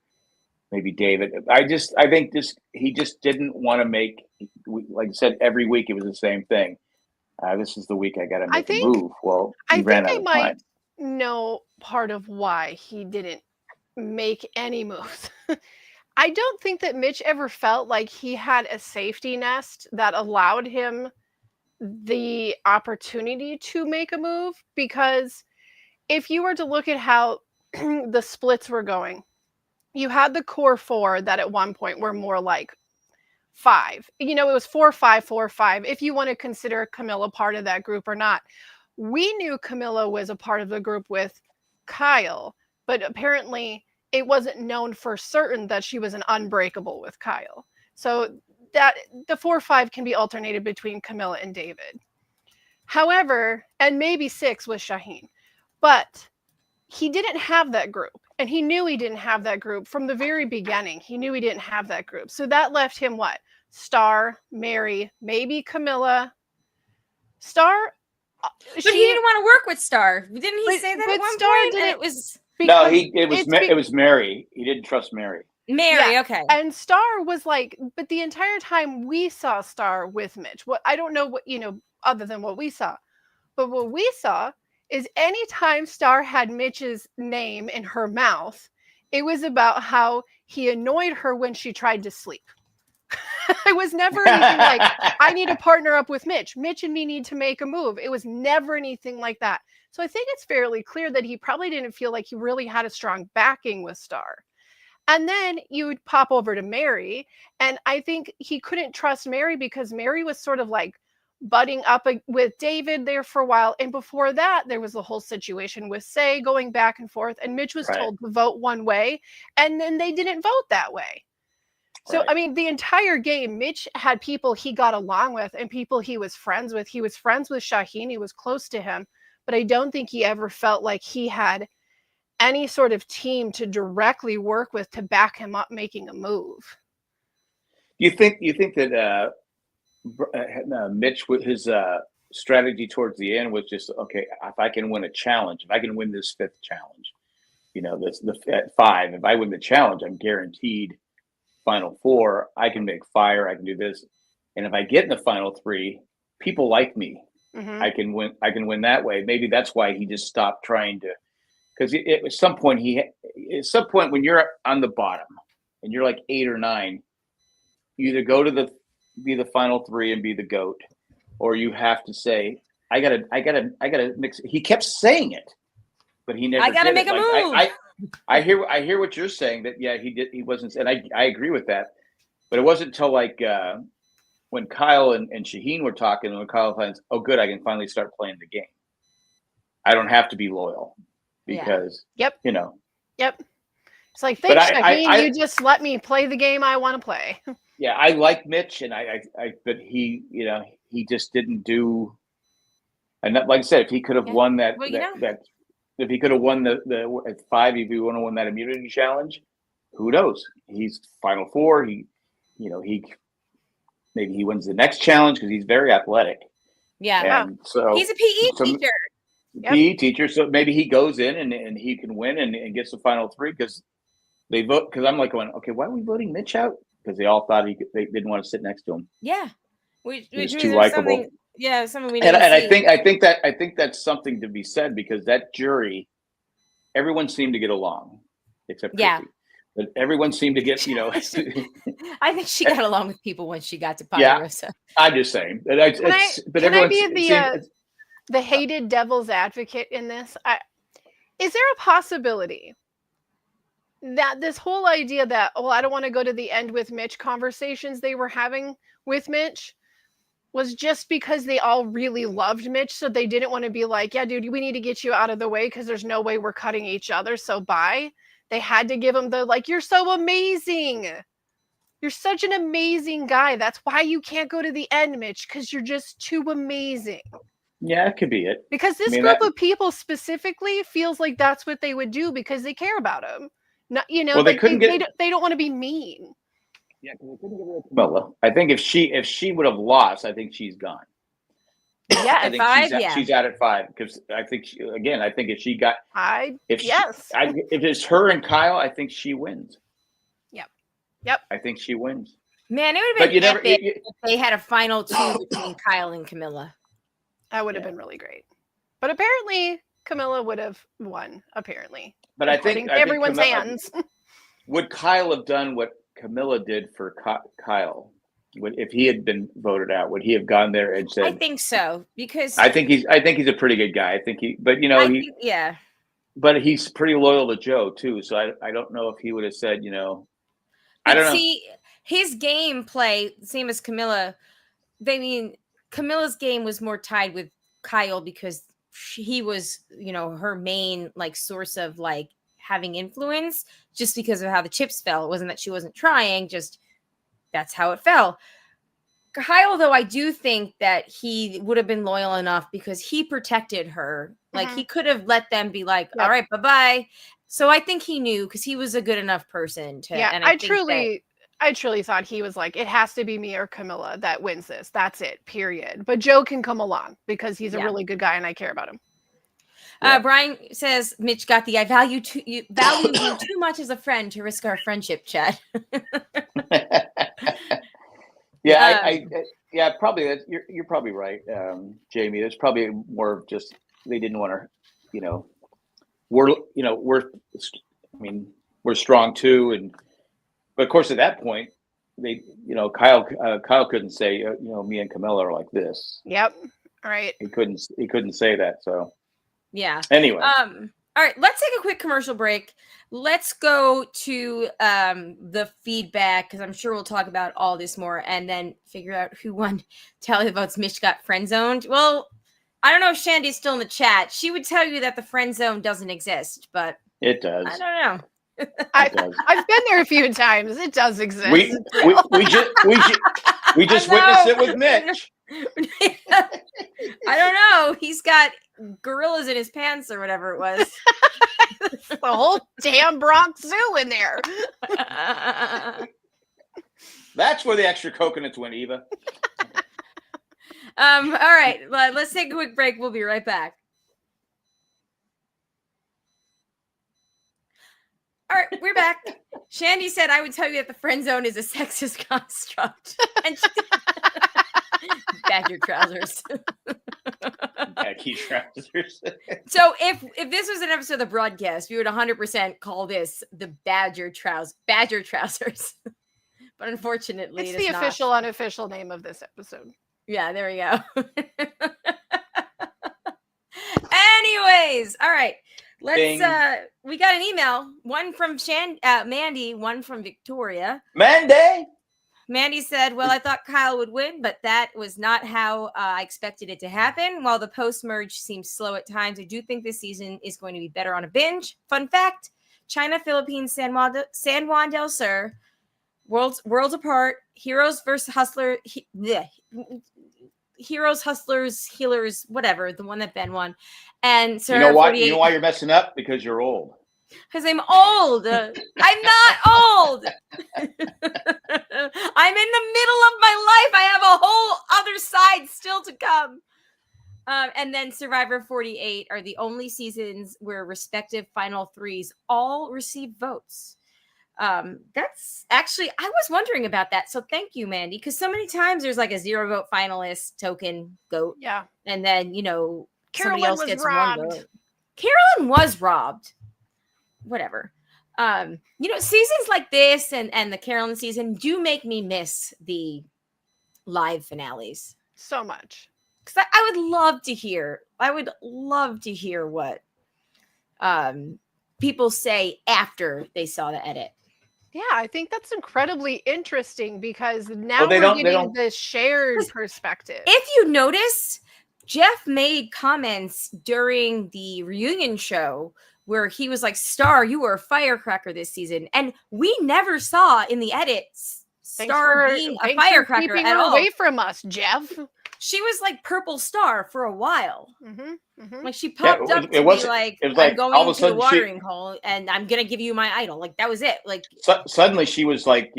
maybe David. I think he just didn't want to make, like I said, every week it was the same thing. This is the week I got to make a move. Well, he ran out of time. Know part of why he didn't make any moves. I don't think that Mitch ever felt like he had a safety nest that allowed him the opportunity to make a move, because if you were to look at how the splits were going, you had the core four that at one point were more like 5. It was 4-5, 4-5, if you want to consider Camilla part of that group or not. We knew Camilla was a part of the group with Kyle, but apparently it wasn't known for certain that she was an unbreakable with Kyle. So that the 4-5 can be alternated between Camilla and David. However, and maybe 6 with Shaheen, but he didn't have that group. And he knew he didn't have that group from the very beginning. He knew he didn't have that group. So that left him what? Star, Mary, maybe Camilla. Star. But he didn't want to work with Star. Didn't he say that at one point? And it was it was Mary. He didn't trust Mary. Mary, okay. And Star was like, but the entire time we saw Star with Mitch. I don't know what, other than what we saw. But what we saw is anytime Star had Mitch's name in her mouth, it was about how he annoyed her when she tried to sleep. It was never anything like, I need to partner up with Mitch. Mitch and me need to make a move. It was never anything like that. So I think it's fairly clear that he probably didn't feel like he really had a strong backing with Star. And then you would pop over to Mary. And I think he couldn't trust Mary because Mary was sort of like butting up with David there for a while. And before that, there was the whole situation with Say going back and forth. And Mitch was told to vote one way. And then they didn't vote that way. So, I mean, the entire game, Mitch had people he got along with and people he was friends with. He was friends with Shaheen. He was close to him. But I don't think he ever felt like he had any sort of team to directly work with to back him up making a move. You think that Mitch, with his strategy towards the end, was just, okay, if I can win a challenge, if I can win this 5th challenge, at 5, if I win the challenge, I'm guaranteed Final 4. I can make fire. I can do this, and if I get in the Final 3, people like me. Mm-hmm. I can win that way. Maybe that's why he just stopped trying to. Because at some point when you're on the bottom and you're like 8 or 9, you either go to be the Final 3 and be the GOAT, or you have to say, I gotta mix. He kept saying it, but he never. I gotta make a move. I hear what you're saying, that he wasn't, and I agree with that, but it wasn't until like when Kyle and Shaheen were talking, and when Kyle finds, oh good, I can finally start playing the game. I don't have to be loyal. Because Yep. It's like, thanks, Shaheen, you just let me play the game I want to play. Yeah, I like Mitch, and but he just didn't do. And like I said, if he could have won that, if he could have won the at 5, if he would have won that immunity challenge, who knows? He's Final 4. He maybe he wins the next challenge because he's very athletic. Yeah, and so he's a PE teacher. PE teacher, so maybe he goes in and he can win and gets the Final 3 because they vote. Because I'm like going, okay, why are we voting Mitch out? Because they all thought they didn't want to sit next to him. Yeah, which was too likable. Something we and I think that's something to be said, because that jury, everyone seemed to get along except Chrissy. But everyone seemed to get, I think she got along with people when she got to Ponderosa. I'm just saying. Can I be the hated devil's advocate in this? Is there a possibility that this whole idea that, I don't want to go to the end with Mitch conversations they were having with Mitch was just because they all really loved Mitch, so they didn't want to be like, yeah, dude, we need to get you out of the way because there's no way we're cutting each other, so bye. They had to give him the, like, you're so amazing. You're such an amazing guy. That's why you can't go to the end, Mitch, because you're just too amazing. Yeah, it could be it. Because this group of people specifically feels like that's what they would do because they care about him. Not, they don't want to be mean. Yeah, because they couldn't get rid of Camilla. I think if she would have lost, I think she's gone. Yeah, at 5, she's out at 5, because I think if she got, if yes, if it's her and Kyle, I think she wins. Yep. Yep. I think she wins. Man, it would But have you been never. epic if they had a final 2 between Kyle and Camilla. That would have been really great. But apparently, Camilla would have won. Apparently, But I think everyone's Camilla, hands. Would Kyle have done what Camilla did for Kyle? If he had been voted out, would he have gone there and said? I think so, because I think he's a pretty good guy. I think yeah. But he's pretty loyal to Joe too. So I don't know if he would have said, I don't know. See, his gameplay, same as Camilla. Camilla's game was more tied with Kyle because he was, her main source of having influence, just because of how the chips fell. It wasn't that she wasn't trying, just that's how it fell. Kyle, though, I do think that he would have been loyal enough because he protected her. He could have let them be like, all right, bye-bye. So I think he knew because he was a good enough person to. Yeah, and I truly thought he was like, it has to be me or Camilla that wins this. That's it, period. But Joe can come along because he's a really good guy and I care about him. Brian says, Mitch got the I value you too much as a friend to risk our friendship, Chad. Yeah, probably. You're probably right, Jamie. There's probably more of just they didn't want to, we're strong too, but of course at that point they, Kyle couldn't say, me and Camilla are like this. Yep. All right. He couldn't say that. So yeah. Anyway. All right, let's take a quick commercial break. Let's go to the feedback because I'm sure we'll talk about all this more and then figure out who won Tally the Votes. Mitch got friend zoned. Well, I don't know if Shandy's still in the chat. She would tell you that the friend zone doesn't exist, but it does. I don't know. I've been there a few times. It does exist. We just witnessed it with Mitch. I don't know. He's got gorillas in his pants or whatever it was. The whole damn Bronx Zoo in there. That's where the extra coconuts went, Eva. All right. Let's take a quick break. We'll be right back. All right, we're back. Shandy said I would tell you that the friend zone is a sexist construct. And Badger trousers. Khaki trousers. So if this was an episode of the broadcast, we would 100% call this the Badger trousers. But unfortunately, it's the official, unofficial name of this episode. Yeah, there we go. Anyways, all right. Let's we got an email, one from Mandy, one from Victoria. Mandy said, well, I thought Kyle would win, but that was not how I expected it to happen. While the post-merge seems slow at times, I do think this season is going to be better on a binge. Fun fact, China, Philippines, San Juan del Sur, worlds apart, heroes versus hustlers, heroes, hustlers, healers, whatever, the one that Ben won. And so you know why you're messing up? Because you're old. Because I'm old. I'm not old. I'm in the middle of my life. I have a whole other side still to come. And then Survivor 48 are the only seasons where respective final threes all receive votes. That's actually, I was wondering about that. So thank you, Mandy. Because so many times there's like a 0 vote finalist token goat. Yeah. And then, somebody else gets robbed. 1 vote. Carolyn was robbed. Whatever. Seasons like this and the Carolyn season do make me miss the live finales so much. Because I would love to hear what people say after they saw the edit. Yeah, I think that's incredibly interesting because now we're getting this shared perspective. If you notice, Jeff made comments during the reunion show where he was like, Star, you were a firecracker this season. And we never saw in the edits Star being a firecracker at all. Away from us, Jeff. She was like Purple Star for a while. Mm-hmm, mm-hmm. Like she popped up to be like, I'm going to the watering hole and I'm going to give you my idol. Like that was it. Like suddenly she was like,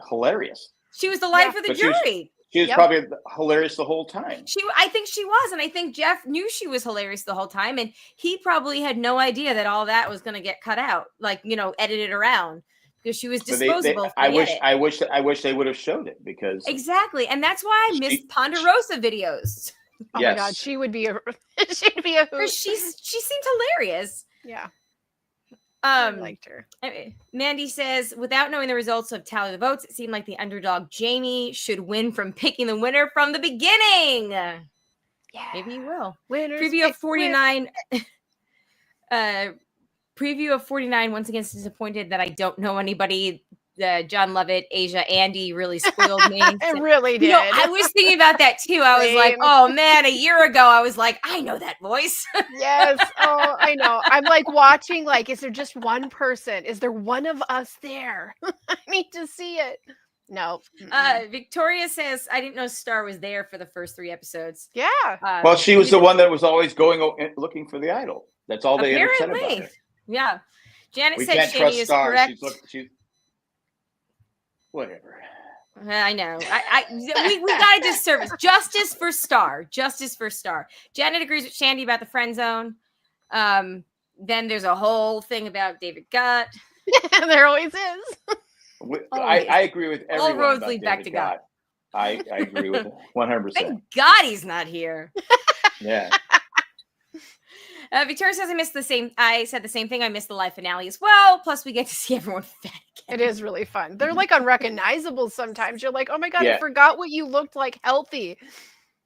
hilarious. She was the life of the jury. She was probably hilarious the whole time. I think she was. And I think Jeff knew she was hilarious the whole time. And he probably had no idea that all that was going to get cut out, edited around. because she was But disposable. I Forget wish it. they would have showed it because Exactly, and that's why I missed Ponderosa videos. Oh my God, she would be a she'd be a hoot. She seemed hilarious. Yeah. I Um, liked her. Mandy says, without knowing the results of Tally the Votes, it seemed like the underdog Jamie should win from picking the winner from the beginning. Yeah, maybe you will. Winners Preview of 49. Preview of 49. Once again, disappointed that I don't know anybody. John Lovett, Asia, Andy really spoiled me. It really did. You know, I was thinking about that too. I was like, oh man, a year ago, I was like, I know that voice. Yes. Oh, I know. I'm like watching, like, is there just one person? Is there one of us there? I need to see it. No. Victoria says, I didn't know Star was there for the first 3 episodes. Yeah. Well, she was the one that was always going looking for the idol. That's all they ever said about her. Yeah. Janet We said can't Shani trust is Star. correct. Whatever. I know. We got to disservice. Justice for Star. Justice for Star. Janet agrees with Shandy about the friend zone. Then there's a whole thing about David Gott. There always is. I agree with everyone. All roads lead back to God. I agree with 100%. Thank God he's not here. Yeah. Victoria says I said the same thing. I missed the live finale as well. Plus, we get to see everyone fat again. It is really fun. They're like unrecognizable sometimes. You're like, oh my God, Yeah. I forgot what you looked like healthy.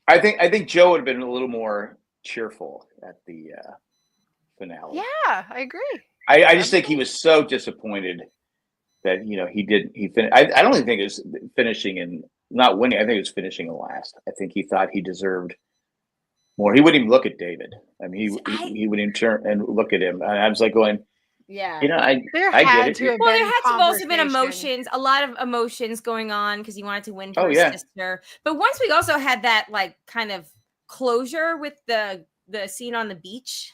I think Joe would have been a little more cheerful at the finale. Yeah, I agree. I just think he was so disappointed that he finished. I don't even think it was finishing and not winning. I think it was finishing in last. I think he thought he deserved more. He wouldn't even look at David. I mean, he wouldn't even turn and look at him. And I was like going, yeah. I get it. Well, there had to have also been emotions, a lot of emotions going on because he wanted to win for his sister. But once we also had that like kind of closure with the scene on the beach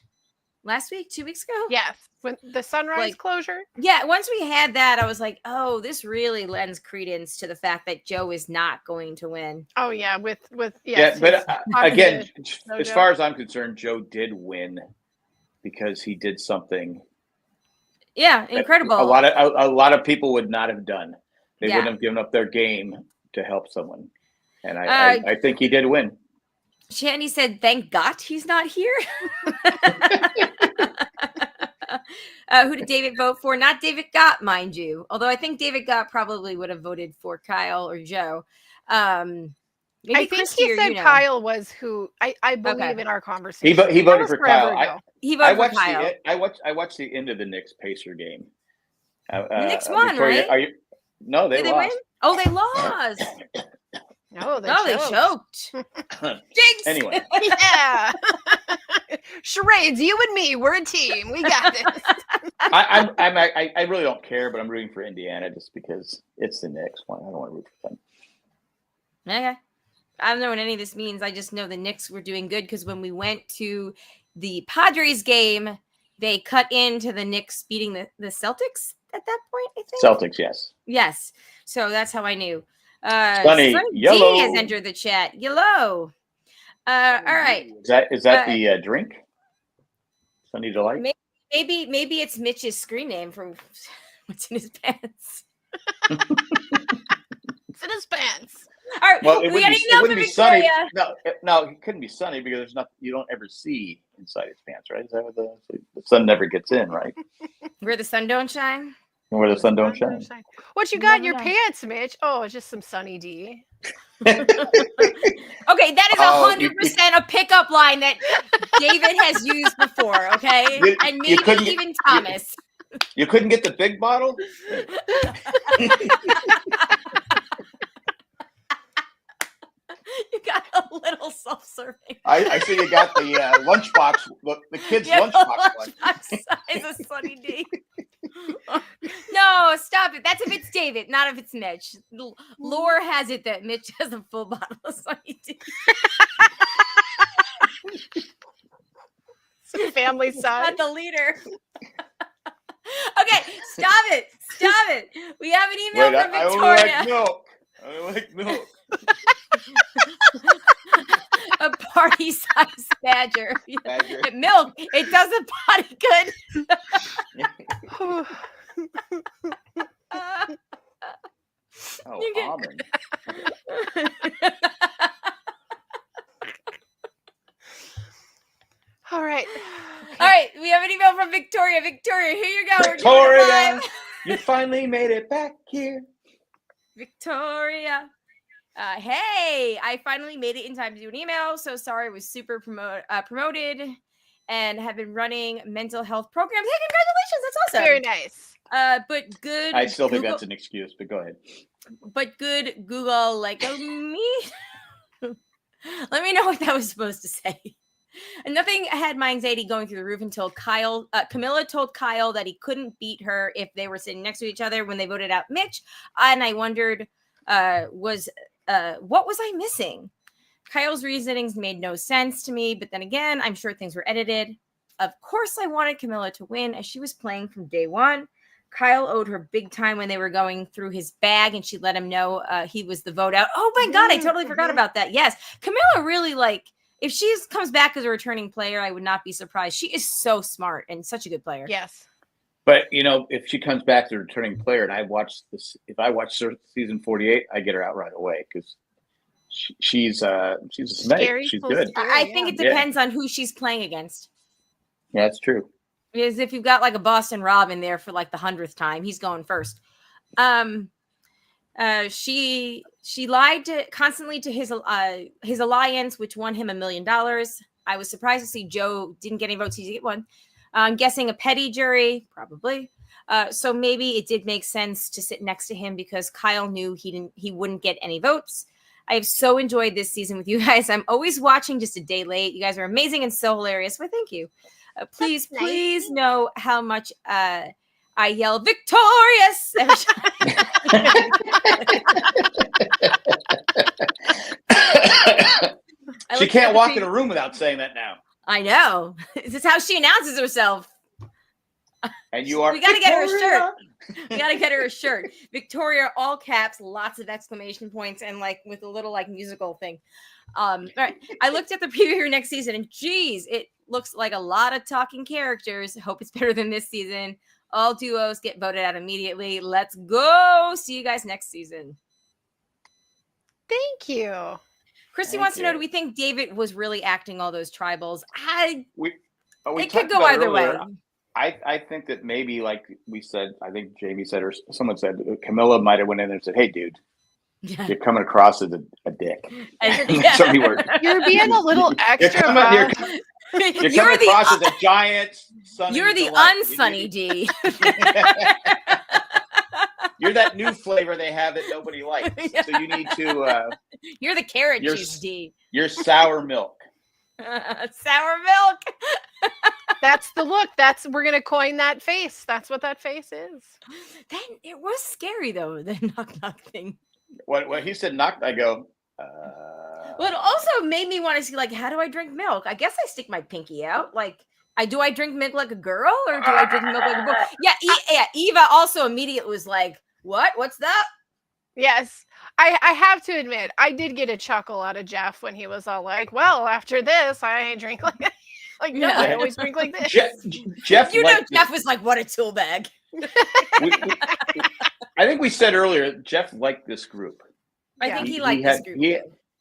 last week, 2 weeks ago. Yes, when the sunrise closure. Yeah, once we had that, I was like, oh, this really lends credence to the fact that Joe is not going to win. Oh yeah, with yes, yeah, but again, as far as I'm concerned, Joe did win because he did something. Yeah, incredible. A lot of people would not have done. They wouldn't have given up their game to help someone, and I think he did win. Shandy said, "Thank God he's not here." Who did David vote for? Not David Gott, mind you. Although I think David Gott probably would have voted for Kyle or Joe. Maybe I think he said Kyle was who I believe in our conversation. He voted for Kyle. He voted for Kyle. I watched the end of the Knicks Pacer game. The Knicks won, right? No, they lost. Win? Oh, they lost. They choked. Jinx. Anyway. Yeah. Charades, you and me, we're a team. We got this. I really don't care, but I'm rooting for Indiana just because it's the Knicks. I don't want to root for them. Okay. I don't know what any of this means. I just know the Knicks were doing good because when we went to the Padres game, they cut into the Knicks beating the Celtics at that point, I think. Celtics, yes. Yes. So that's how I knew. Sunny Yellow D has entered the chat. Yellow. All right. Is that the drink? Sunny Delight? Maybe it's Mitch's screen name from what's in his pants. It's in his pants. All right. Well, we got an email from sunny. Victoria. No, it couldn't be sunny because there's nothing. You don't ever see inside his pants, right? Is that what the sun never gets in, right? Where the sun don't shine. Where the sun don't shine. What you got in your pants, Mitch? Oh, it's just some Sunny D. Okay, that is 100% a pickup line that David has used before. Okay, and maybe even Thomas. You couldn't get the big bottle. You got a little self-serving. I see you got the lunchbox. The kids' lunchbox size of Sunny D. No, stop it. That's if it's David, not if it's Mitch. Lore has it that Mitch has a full bottle of Sunny D. Family size. Not the leader. Okay, stop it. Stop it. We have an email from Victoria. I only like milk. A party-sized badger. Milk. It does a body good. almond. All right. All right, we have an email from Victoria. Victoria, here you go. We're doing it Victoria, live. you finally made it back here. Victoria. Hey, I finally made it in time to do an email. So sorry, I was super promoted and have been running mental health programs. Hey, congratulations. That's awesome. Very nice. But good. I still think Google, that's an excuse, but go ahead. but good Google, like me. Let me know what that was supposed to say. And nothing had my anxiety going through the roof until Camilla told Kyle that he couldn't beat her if they were sitting next to each other when they voted out Mitch. And I wondered, what was I missing? Kyle's reasonings made no sense to me, but then again, I'm sure things were edited. Of course, I wanted Camilla to win as she was playing from day one. Kyle owed her big time when they were going through his bag and she let him know he was the vote out. Oh my God, I totally forgot about that. Yes, Camilla really if she comes back as a returning player, I would not be surprised. She is so smart and such a good player. Yes. But if she comes back as a returning player, and I watch this, if I watch season 48, I get her out right away because she's a snake. She's good. I think it depends on who she's playing against. Yeah, that's true. Because if you've got like a Boston Rob in there for like the 100th time, he's going first. She lied constantly to his alliance, which won him $1 million. I was surprised to see Joe didn't get any votes. He did get one. I'm guessing a petty jury, probably. So maybe it did make sense to sit next to him because Kyle knew he wouldn't get any votes. I have so enjoyed this season with you guys. I'm always watching just a day late. You guys are amazing and so hilarious. Well, thank you. Please know how much I yell victorious every time. She can't walk in a room without saying that now. I know. This is how she announces herself. And you are. We gotta get her a shirt. We gotta get her a shirt. Victoria, all caps, lots of exclamation points, and like with a little like musical thing. All right. I looked at the preview here next season, and geez, it looks like a lot of talking characters. Hope it's better than this season. All duos get voted out immediately. Let's go. See you guys next season. Thank you. Christy wants to know, do we think David was really acting all those tribals? It could go either way. I think that maybe, like we said, I think Jamie said, or someone said, Camilla might have went in there and said, hey, dude, you're coming across as a dick. You're being a little extra. You're coming across as a giant sunny You're the unsunny D. You're that new flavor they have that nobody likes. So you need to... you're the carrot juice D. You're sour milk. Sour milk. That's the look. We're going to coin that face. That's what that face is. Then it was scary, though, the knock thing. When he said knock, I go... Well, it also made me want to see, like, how do I drink milk? I guess I stick my pinky out. Like, do I drink milk like a girl or do I drink milk like a boy? Yeah, Eva also immediately was like, what? What's that? Yes. I have to admit, I did get a chuckle out of Jeff when he was all like, well, after this, I drink like that. Like, no, I always drink like this. Jeff, Jeff was like, what a tool bag. I think we said earlier, Jeff liked this group. I think he liked this group.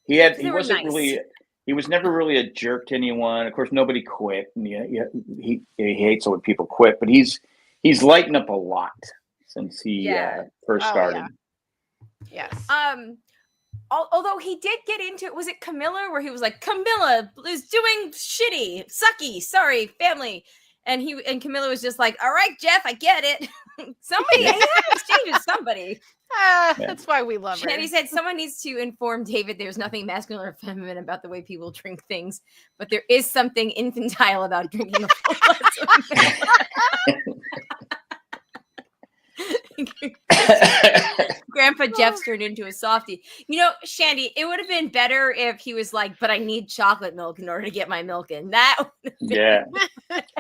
He was never really a jerk to anyone. Of course, nobody quit. And he hates it when people quit, but he's lightened up a lot since he first started. Yeah. Yes. Although he did get into it, was it Camilla where he was like, Camilla is doing shitty, sucky, sorry, family. And Camilla was just like, all right, Jeff, I get it. Somebody, he had an exchange with somebody. That's why we love her. And he said, someone needs to inform David there's nothing masculine or feminine about the way people drink things, but there is something infantile about drinking a full glass of milk. Grandpa Jeff's turned into a softie. Shandy, it would have been better if he was like, but I need chocolate milk in order to get my milk in. That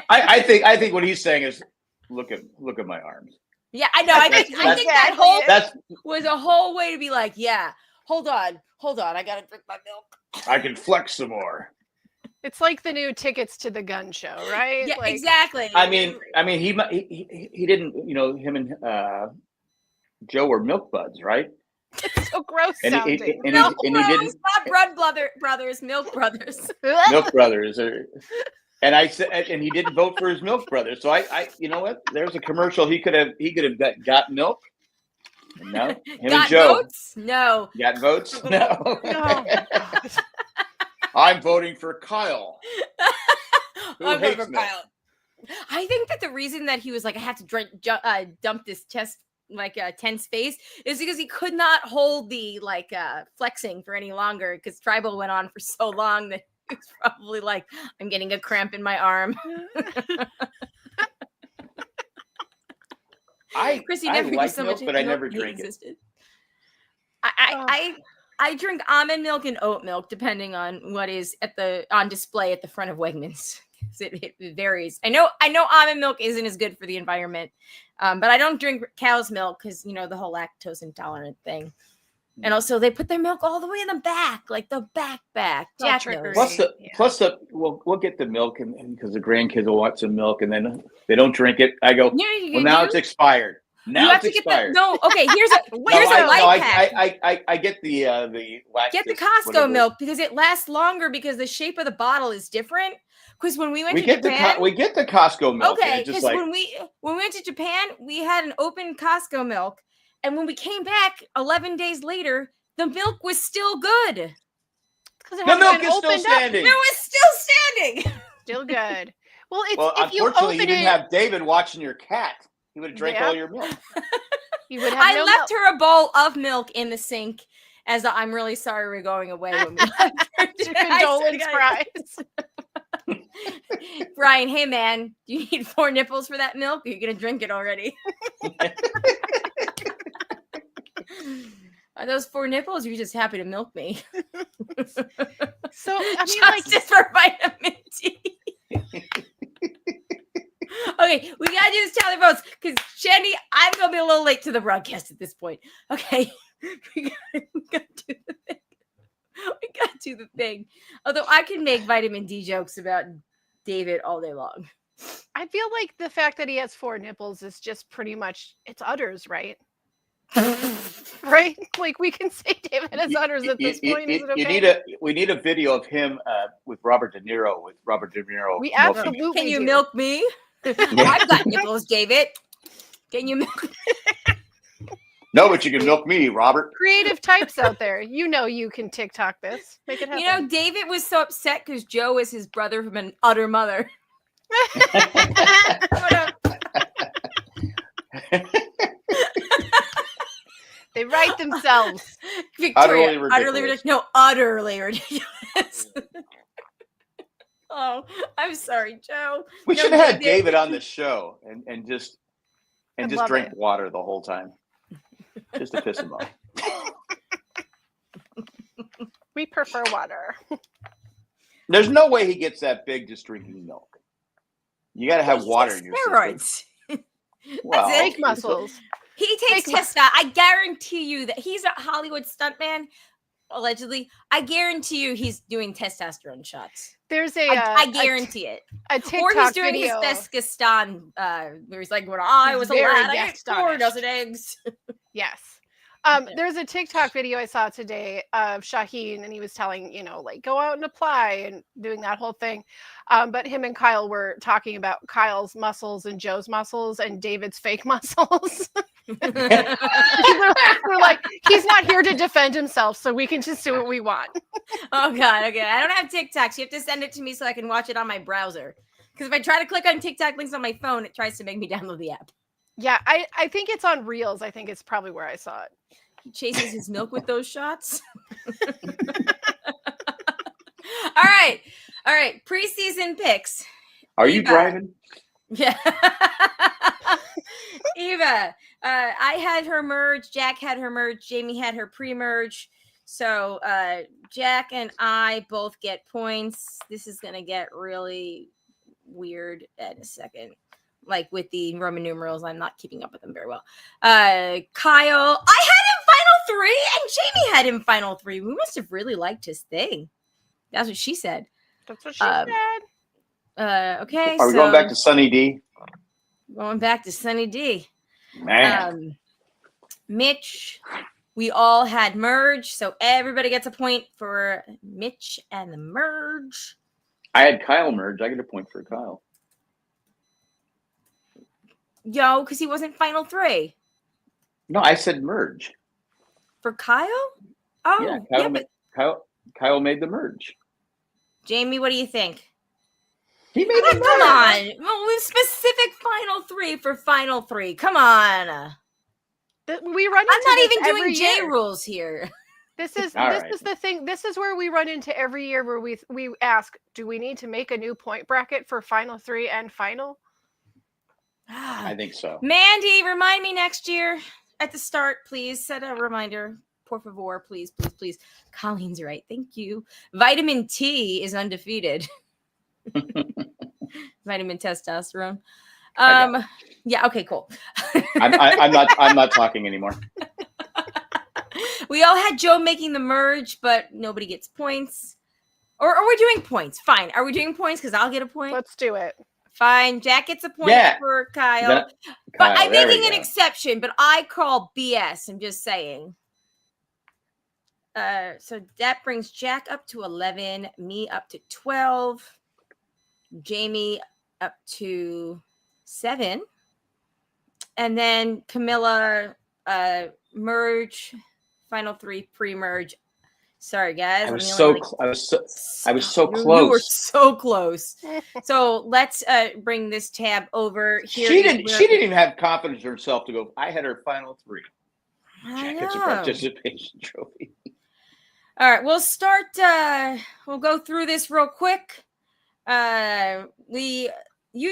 I think what he's saying is look at my arms. Yeah, I know. I think that was a whole way to be like, yeah, hold on, I gotta drink my milk. I can flex some more. It's like the new tickets to the gun show, right? Yeah, exactly. I mean, he didn't. Him and Joe were milk buds, right? It's so gross And sounding. he Milk didn't. Stop, brothers, milk brothers. Milk Brothers. And I said, and he didn't vote for his Milk Brothers. So I, you know what? There's a commercial he could have got milk. No, him Got and Joe votes? No. got votes. No. No. I'm voting for Kyle. Who I'm hates voting for milk. Kyle. I think that the reason that he was like, I have to dump this chest like tense face is because he could not hold the flexing for any longer because tribal went on for so long that he was probably like, I'm getting a cramp in my arm. Chrissy never like used so milk, much but I never milk drink it. existed. I drink almond milk and oat milk depending on what is on display at the front of Wegmans. It varies. I know almond milk isn't as good for the environment, but I don't drink cow's milk because the whole lactose intolerant thing. And also, they put their milk all the way in the back, like the back. Jack knows. Plus we'll get the milk, and because the grandkids will want some milk, and then they don't drink it. I go, it's expired. Now it's expired. Okay. Here's a life hack. I get the lactose, get the Costco milk because it lasts longer because the shape of the bottle is different. Because when we went to Japan, we get the Costco milk. Okay, because when we went to Japan, we had an open Costco milk, and when we came back 11 days later, the milk was still good. The milk is still standing. It was still standing. Still good. Well, unfortunately, you didn't have David watching your cat. He would have drank all your milk. I left her a bowl of milk in the sink as I'm really sorry we're going away. When we left her condolence fries. Brian, hey man, do you need 4 nipples for that milk? Or are you gonna drink it already? Are those 4 nipples? Or are you just happy to milk me? So I mean, just for vitamin D. Okay, we gotta do this tally votes because Shandy, I'm gonna be a little late to the broadcast at this point. Okay, we gotta do the thing. We gotta do the thing. Although I can make vitamin D jokes about David all day long. I feel like the fact that he has 4 nipples is just pretty much it's udders, right? Right? Like we can say David has udders at this point. We need a video of him with Robert De Niro. We absolutely can you milk me? I've got nipples, David. Can you milk me? No, but you can milk me, Robert. Creative types out there. You can TikTok this. Make it happen. David was so upset because Joe is his brother from an utter mother. They write themselves. Victoria, utterly ridiculous. Oh, I'm sorry, Joe. We should have had David on the show and just drink water the whole time. Just to piss him off. We prefer water. There's no way he gets that big just drinking milk. You got to have water in your steroids. Well, fake muscles. He takes testosterone. I guarantee you that he's a Hollywood stuntman, allegedly. I guarantee you he's doing testerone shots. There's I guarantee it. A TikTok or he's doing video. his Bezkistan, where he's like, when I was a lad, I ate 4 dozen eggs. Yes. There's a TikTok video I saw today of Shaheen, and he was telling, go out and apply and doing that whole thing. But him and Kyle were talking about Kyle's muscles and Joe's muscles and David's fake muscles. We're like, he's not here to defend himself, so we can just do what we want. Oh, God. Okay. I don't have TikTok, so you have to send it to me so I can watch it on my browser. Because if I try to click on TikTok links on my phone, it tries to make me download the app. Yeah, I think it's on Reels. I think it's probably where I saw it. He chases his milk with those shots. All right. Preseason picks. Are you driving? Yeah. Eva, I had her merge. Jack had her merge. Jamie had her pre-merge. So Jack and I both get points. This is going to get really weird in a second. Like with the Roman numerals, I'm not keeping up with them very well. Kyle, I had him final 3, and Jamie had him final 3. We must have really liked his thing. That's what she said. That's what she said. Okay. Are we going back to Sunny D? Going back to Sunny D. Man. Mitch, We all had merge, so everybody gets a point for Mitch and the merge. I had Kyle merge. I get a point for Kyle. Yo, because he wasn't final 3. No, I said merge. For Kyle? Oh, yeah, but Kyle made the merge. Jamie, what do you think? He made the merge. Come on. Well, we specific final 3 for final 3. Come on. We run into I'm not this even every doing J year. rules here. This is right. the thing. This is where we run into every year where we ask, do we need to make a new point bracket for final 3 and final? I think so. Mandy, remind me next year at the start, please. Set a reminder. Por favor, please, please, please. Colleen's right. Thank you. Vitamin T is undefeated. Vitamin testosterone. Yeah. Okay. Cool. I'm not talking anymore. We all had Joe making the merge, but nobody gets points. Or are we doing points? Fine. Are we doing points? Because I'll get a point. Let's do it. Fine. Jack gets a point for Kyle. But I'm making an exception, but I call BS. I'm just saying. So that brings Jack up to 11, me up to 12, Jamie up to 7, and then Camilla merge, final 3 pre-merge. Sorry guys, I was so close. You were so close. So let's bring this tab over here. She didn't even have confidence in herself to go. I had her final 3. Jack gets a participation trophy. All right, we'll start. We'll go through this real quick. You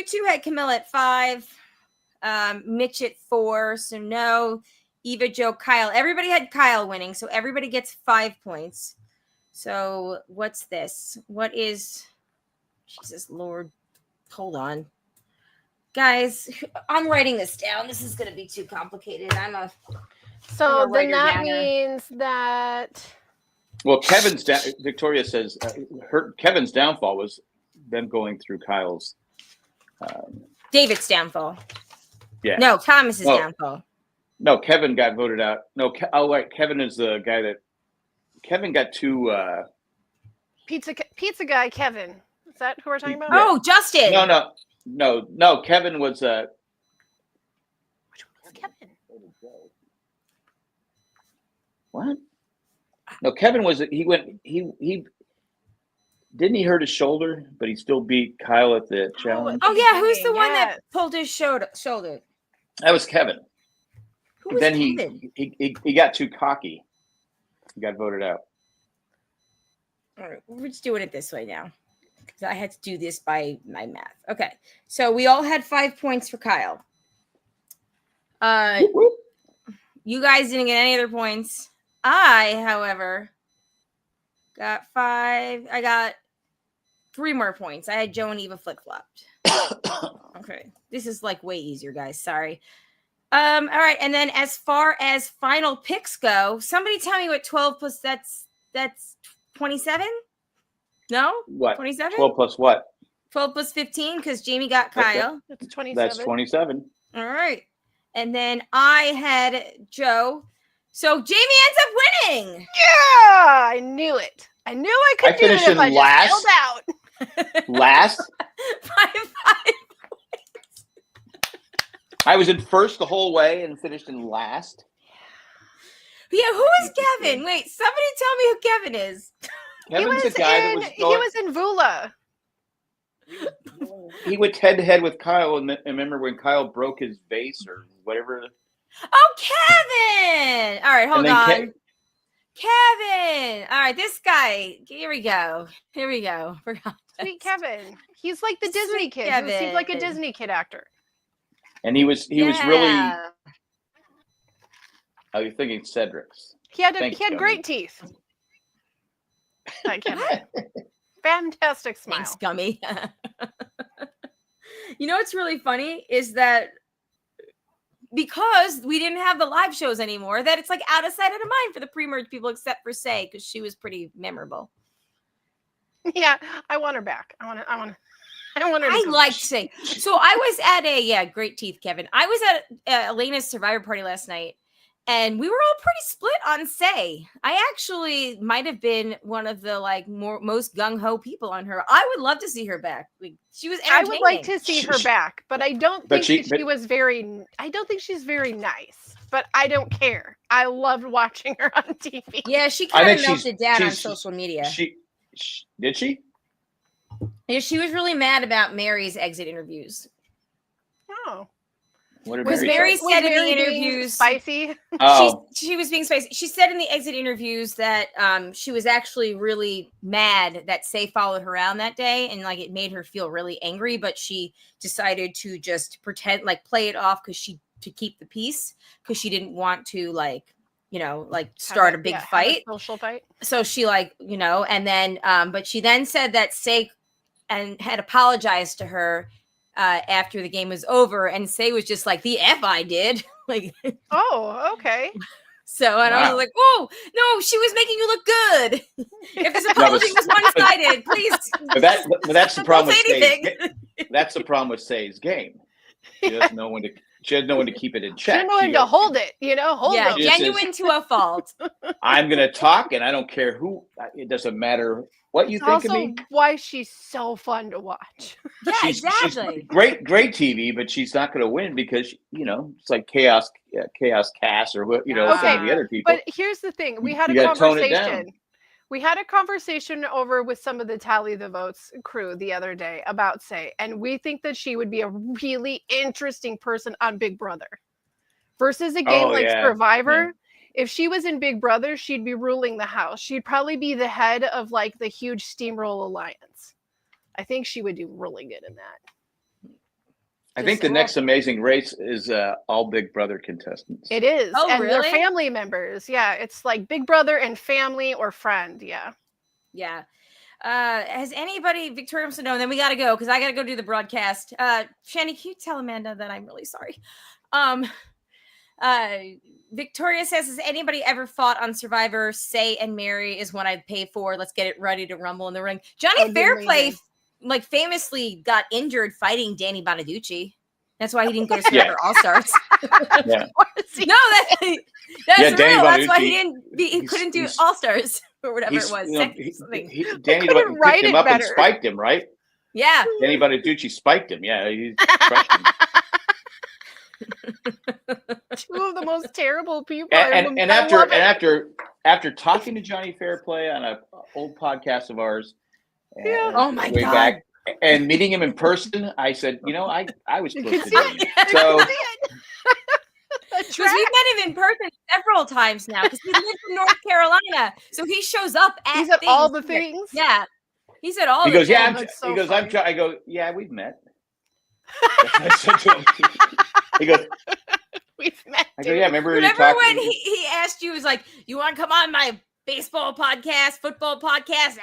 two had Camilla at 5, Mitch at 4. So no, Eva, Joe, Kyle. Everybody had Kyle winning, so everybody gets 5 points. So what's this? What is? Jesus Lord, hold on, guys. I'm writing this down. This is going to be too complicated. So then that means that. Well, Victoria says Kevin's downfall was them going through Kyle's. David's downfall. Yeah. No, Thomas's downfall. No, Kevin got voted out. No, wait, Kevin is the guy that. Kevin got 2. Pizza guy Kevin. Is that who we're talking about? Oh, Justin. No. Kevin was. Which one was Kevin? What? No, Kevin was. He didn't he hurt his shoulder, but he still beat Kyle at the challenge. Oh yeah, who's the one that pulled his shoulder? That was Kevin. Who was then Kevin? he got too cocky. He got voted out. All right, we're just doing it this way now because I had to do this by my math. Okay, so we all had 5 points for Kyle. You guys didn't get any other points. I, however, got 5. I got 3 more points. I had Joe and Eva flip-flopped. Okay. This is like way easier, guys. Sorry. All right. And then as far as final picks go, somebody tell me what 12 plus that's 27? No? What? 27? 12 plus what? 12 plus 15 because Jamie got Kyle. That's 27. That's 27. All right. And then I had Joe. So Jamie ends up winning. Yeah, I knew it. I knew I could do it if I just held out. Last? 5 points. I was in first the whole way and finished in last. Yeah, who is Kevin? Wait, somebody tell me who Kevin is. Kevin's the guy that was he was in Vula. He went head-to-head with Kyle, and remember when Kyle broke his vase or whatever? Oh, Kevin! All right, hold on. Kevin! All right, this guy. Here we go. Forgot. Sweet Kevin. He's like the Disney kid. Kevin. He seems like a Disney kid actor. And he was really. Oh, you're thinking Cedric's. He had great teeth. Kevin. Fantastic smile. Thanks, Gummy. You know what's really funny is that because we didn't have the live shows anymore, that it's like out of sight, out of mind for the pre-merge people, except for Say, because she was pretty memorable. Yeah, I want her back. I want her. I like Say. So I was at great teeth, Kevin. I was at Elena's Survivor party last night, And we were all pretty split on Say. I actually might have been one of the like most gung-ho people on her. I would love to see her back. She was entertaining. I would like to see her back, but I don't think she was very. I don't think she's very nice. But I don't care. I loved watching her on TV. Yeah, she kind of melted down on social media. Did she? Yeah, she was really mad about Mary's exit interviews. Oh. Was Mary said in the interviews spicy? Oh. She was being spicy. She said in the exit interviews that she was actually really mad that Say followed her around that day, and like it made her feel really angry. But she decided to just pretend, like play it off to keep the peace, because she didn't want to start a big fight, social fight. So she and then but she then said that Say and had apologized to her after the game was over, and Say was just like, the F I did. Like, oh, okay. So, and I was like, oh, no, she was making you look good. If this apology was one-sided, please. But that's the problem with Say's. That's the problem with Say's game. She doesn't know when to. She doesn't know when to keep it in check. She knows when to hold it, hold it. Genuine to a fault. I'm going to talk, and I don't care who. It doesn't matter what you think of me. Why she's so fun to watch. Yeah, exactly. She's great TV, but she's not going to win because it's like chaos cast or what some of the other people. But here's the thing: we had a conversation. We had a conversation over with some of the Tally the Votes crew the other day about Say, and we think that she would be a really interesting person on Big Brother versus a game like Survivor. Yeah. If she was in Big Brother, she'd be ruling the house. She'd probably be the head of like the huge Steamroll Alliance. I think she would do really good in that. I think the next Amazing Race is all Big Brother contestants. It is. Oh, and really? They're family members. Yeah. It's like Big Brother and family or friend. Yeah. Yeah. Has anybody, Victoria wants to know, and then we got to go because I got to go do the broadcast. Shani, can you tell Amanda that I'm really sorry? Victoria says, has anybody ever fought on Survivor? Say and Mary is one I'd pay for. Let's get it ready to rumble in the ring. Johnny Fairplay famously got injured fighting Danny Bonaducci. That's why he didn't go to Survivor All-Stars. Yeah. No, that's real. That's why he couldn't do All-Stars or whatever it was. Danny picked him up and spiked him, right? Yeah. Danny Bonaducci spiked him. Yeah. He crushed him. Two of the most terrible people. And after talking to Johnny Fairplay on an old podcast of ours, oh my God. Back, and meeting him in person, I said, I was close to him. So because we've met him in person several times now because he lives in North Carolina, so he shows up at all the things. Yeah, he said all. He goes, yeah. He goes, I go, yeah, we've met. He goes, we've met. I go, yeah. Remember when he asked you, he was like, you want to come on my baseball podcast, football podcast?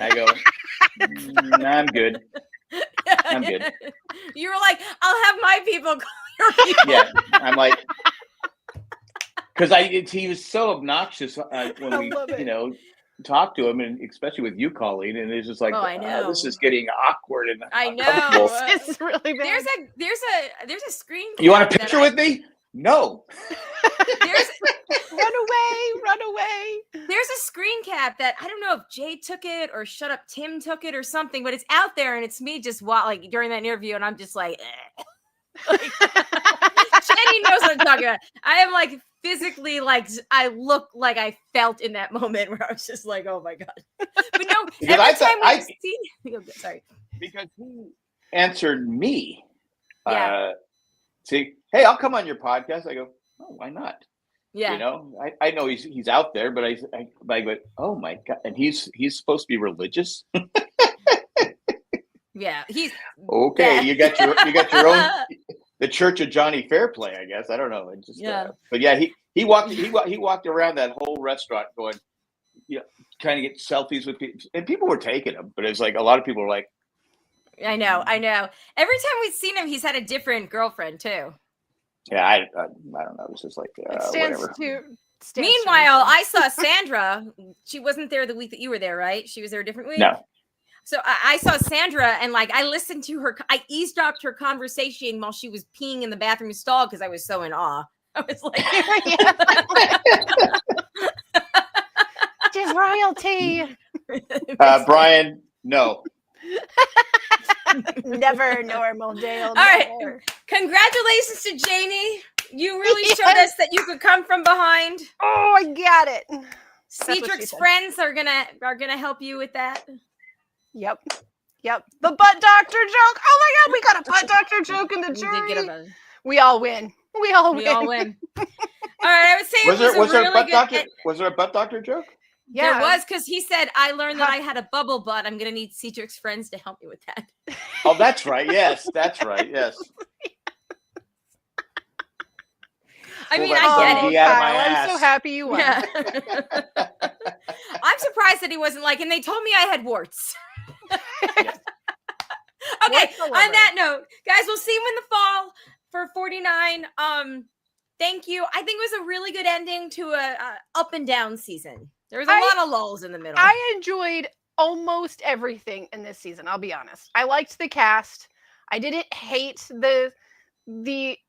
I go, I'm good. I'm good. You were like, I'll have my people call your people. Yeah, I'm like, because he was so obnoxious when we, talked to him, and especially with you, Colleen, and it's just like, I know. This is getting awkward. And I know. This is really bad. There's a screen. You want a picture with me? No. Run away. There's a screen cap that I don't know if Jay took it or Shut Up Tim took it or something, but it's out there and it's me just during that interview, and I'm just like, Jenny knows what I'm talking about. I am like physically I look like I felt in that moment where I was just like, oh my God. But no, because sorry. Because he answered me. Yeah. Hey, I'll come on your podcast. I go, oh, why not? Yeah. I know he's out there, but I go, oh my God. And he's supposed to be religious. Yeah. He's okay. You got your own, the Church of Johnny Fairplay, I guess. I don't know. It just, but yeah, he walked around that whole restaurant going, trying to get selfies with people, and people were taking them, but it's like a lot of people were like, I know. Every time we've seen him, he's had a different girlfriend too. Yeah, I don't know. It's just like whatever. Meanwhile, I saw Sandra. She wasn't there the week that you were there, right? She was there a different week. No. So I saw Sandra, and I listened to her. I eavesdropped her conversation while she was peeing in the bathroom stall because I was so in awe. I was like, Just royalty. Brian, no. Never normal, Dale. All right. Never. Congratulations to Janie. You really showed us that you could come from behind. Oh, I got it. That's what she Cedric's said. friends are gonna help you with that. Yep. The butt doctor joke. Oh my God, we got a butt doctor joke in the You did get jury. a We all win. We all We win. all win. All right, I would say Was it was there a a butt really doctor? good. Was there a butt doctor joke? There was, because he said, I learned that I had a bubble butt. I'm gonna need Cedric's friends to help me with that. Oh, that's right. Yes, that's right. Yes. I mean, Pull that I funny get out of my Kyle, I'm so ass. happy you won. Yeah. I'm surprised that he wasn't like, and they told me I had warts. Okay, on that note, guys, we'll see you in the fall for 49. Thank you. I think it was a really good ending to a up and down season. There was a lot of lulls in the middle. I enjoyed almost everything in this season, I'll be honest. I liked the cast. I didn't hate the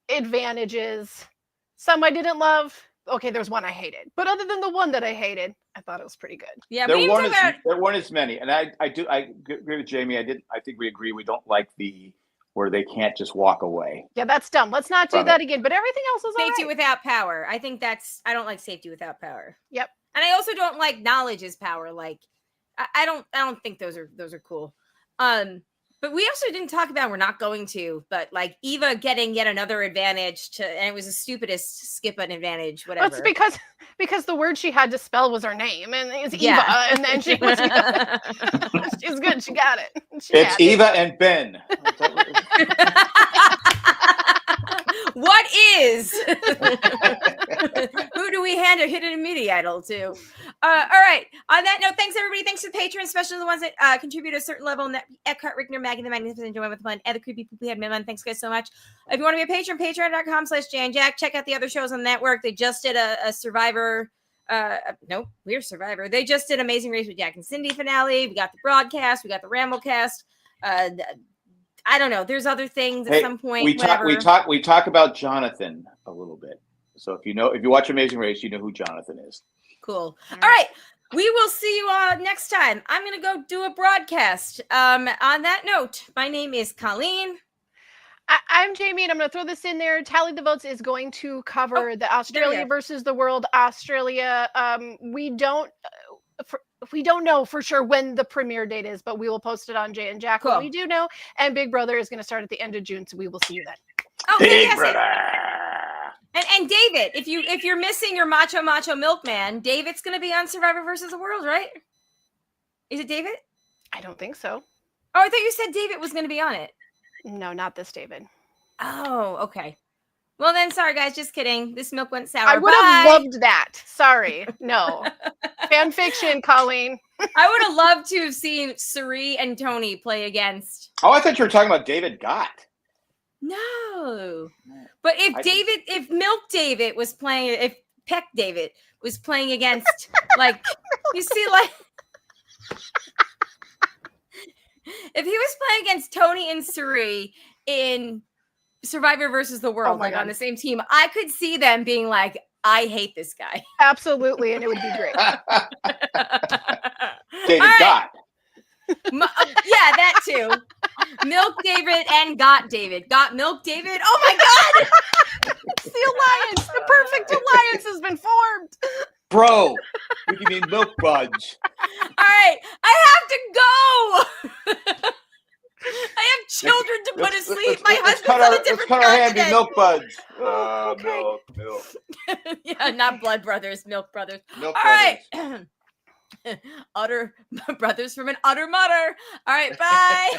advantages. Some I didn't love. Okay, there's one I hated. But other than the one that I hated, I thought it was pretty good. Yeah, There weren't as many. And I agree with Jamie. I think we agree we don't like where they can't just walk away. Yeah, that's dumb. Let's not do that again. But everything else is all safety right. without power. I think I don't like safety without power. Yep. And I also don't like knowledge is power. Like I don't think those are cool. But we also didn't talk about, we're not going to, but like Eva getting yet another advantage and it was the stupidest skip an advantage, whatever. Well, it's because the word she had to spell was her name, and it's Eva, and then she was she's good, she got it. It's Eva and Ben. What is? Who do we hand a hidden MIDI idol to? All right. On that note, thanks everybody. Thanks to the patrons, especially the ones that contribute a certain level. Eckhart, Rickner, Maggie, the Magnificent, Joy with Fun, and the creepy poopy head man. Thanks guys so much. If you want to be a patron, patreon.com/JanJack. Check out the other shows on the network. They just did a Survivor. No, we're Survivor. They just did Amazing Race with Jack and Cindy finale. We got the broadcast. We got the Ramblecast. I don't know. There's other things at some point. We talk about Jonathan a little bit. So if you watch Amazing Race, you know who Jonathan is. Cool. All right. We will see you next time. I'm going to go do a broadcast. On that note, my name is Colleen. I'm Jamie, and I'm going to throw this in there. Tally the Votes is going to cover the Australia versus the World. Australia. We don't know for sure when the premiere date is, but we will post it on Jay and Jack. Cool. We do know. And Big Brother is going to start at the end of June, so we will see you then. Oh, Big Brother. And David, if you're missing your macho milkman, David's going to be on Survivor versus the World, right? Is it David? I don't think so. Oh, I thought you said David was going to be on it. No, not this David. Oh, okay. Well then, sorry guys, just kidding. This milk went sour. I would have loved that. Sorry. No. Fan fiction, Colleen. I would have loved to have seen Suri and Tony play against. Oh, I thought you were talking about David Gott. No. But if Milk David was playing, if Peck David was playing against, like, you see, like, if he was playing against Tony and Suri in Survivor versus the World, like on the same team, I could see them being like, I hate this guy. Absolutely, and it would be great. David Gott. Yeah, that too. Milk David and Got David. Got Milk David. Oh my God! It's the alliance. The perfect alliance has been formed. Bro, we can be milk buds. All right, I have to go. I have children to put to sleep. My husband's on a different continent. Let's cut our hand, be milk buds. Okay. Milk. Yeah, not blood brothers, milk brothers. Milk All brothers. Right. Utter brothers from an utter mother. All right, bye.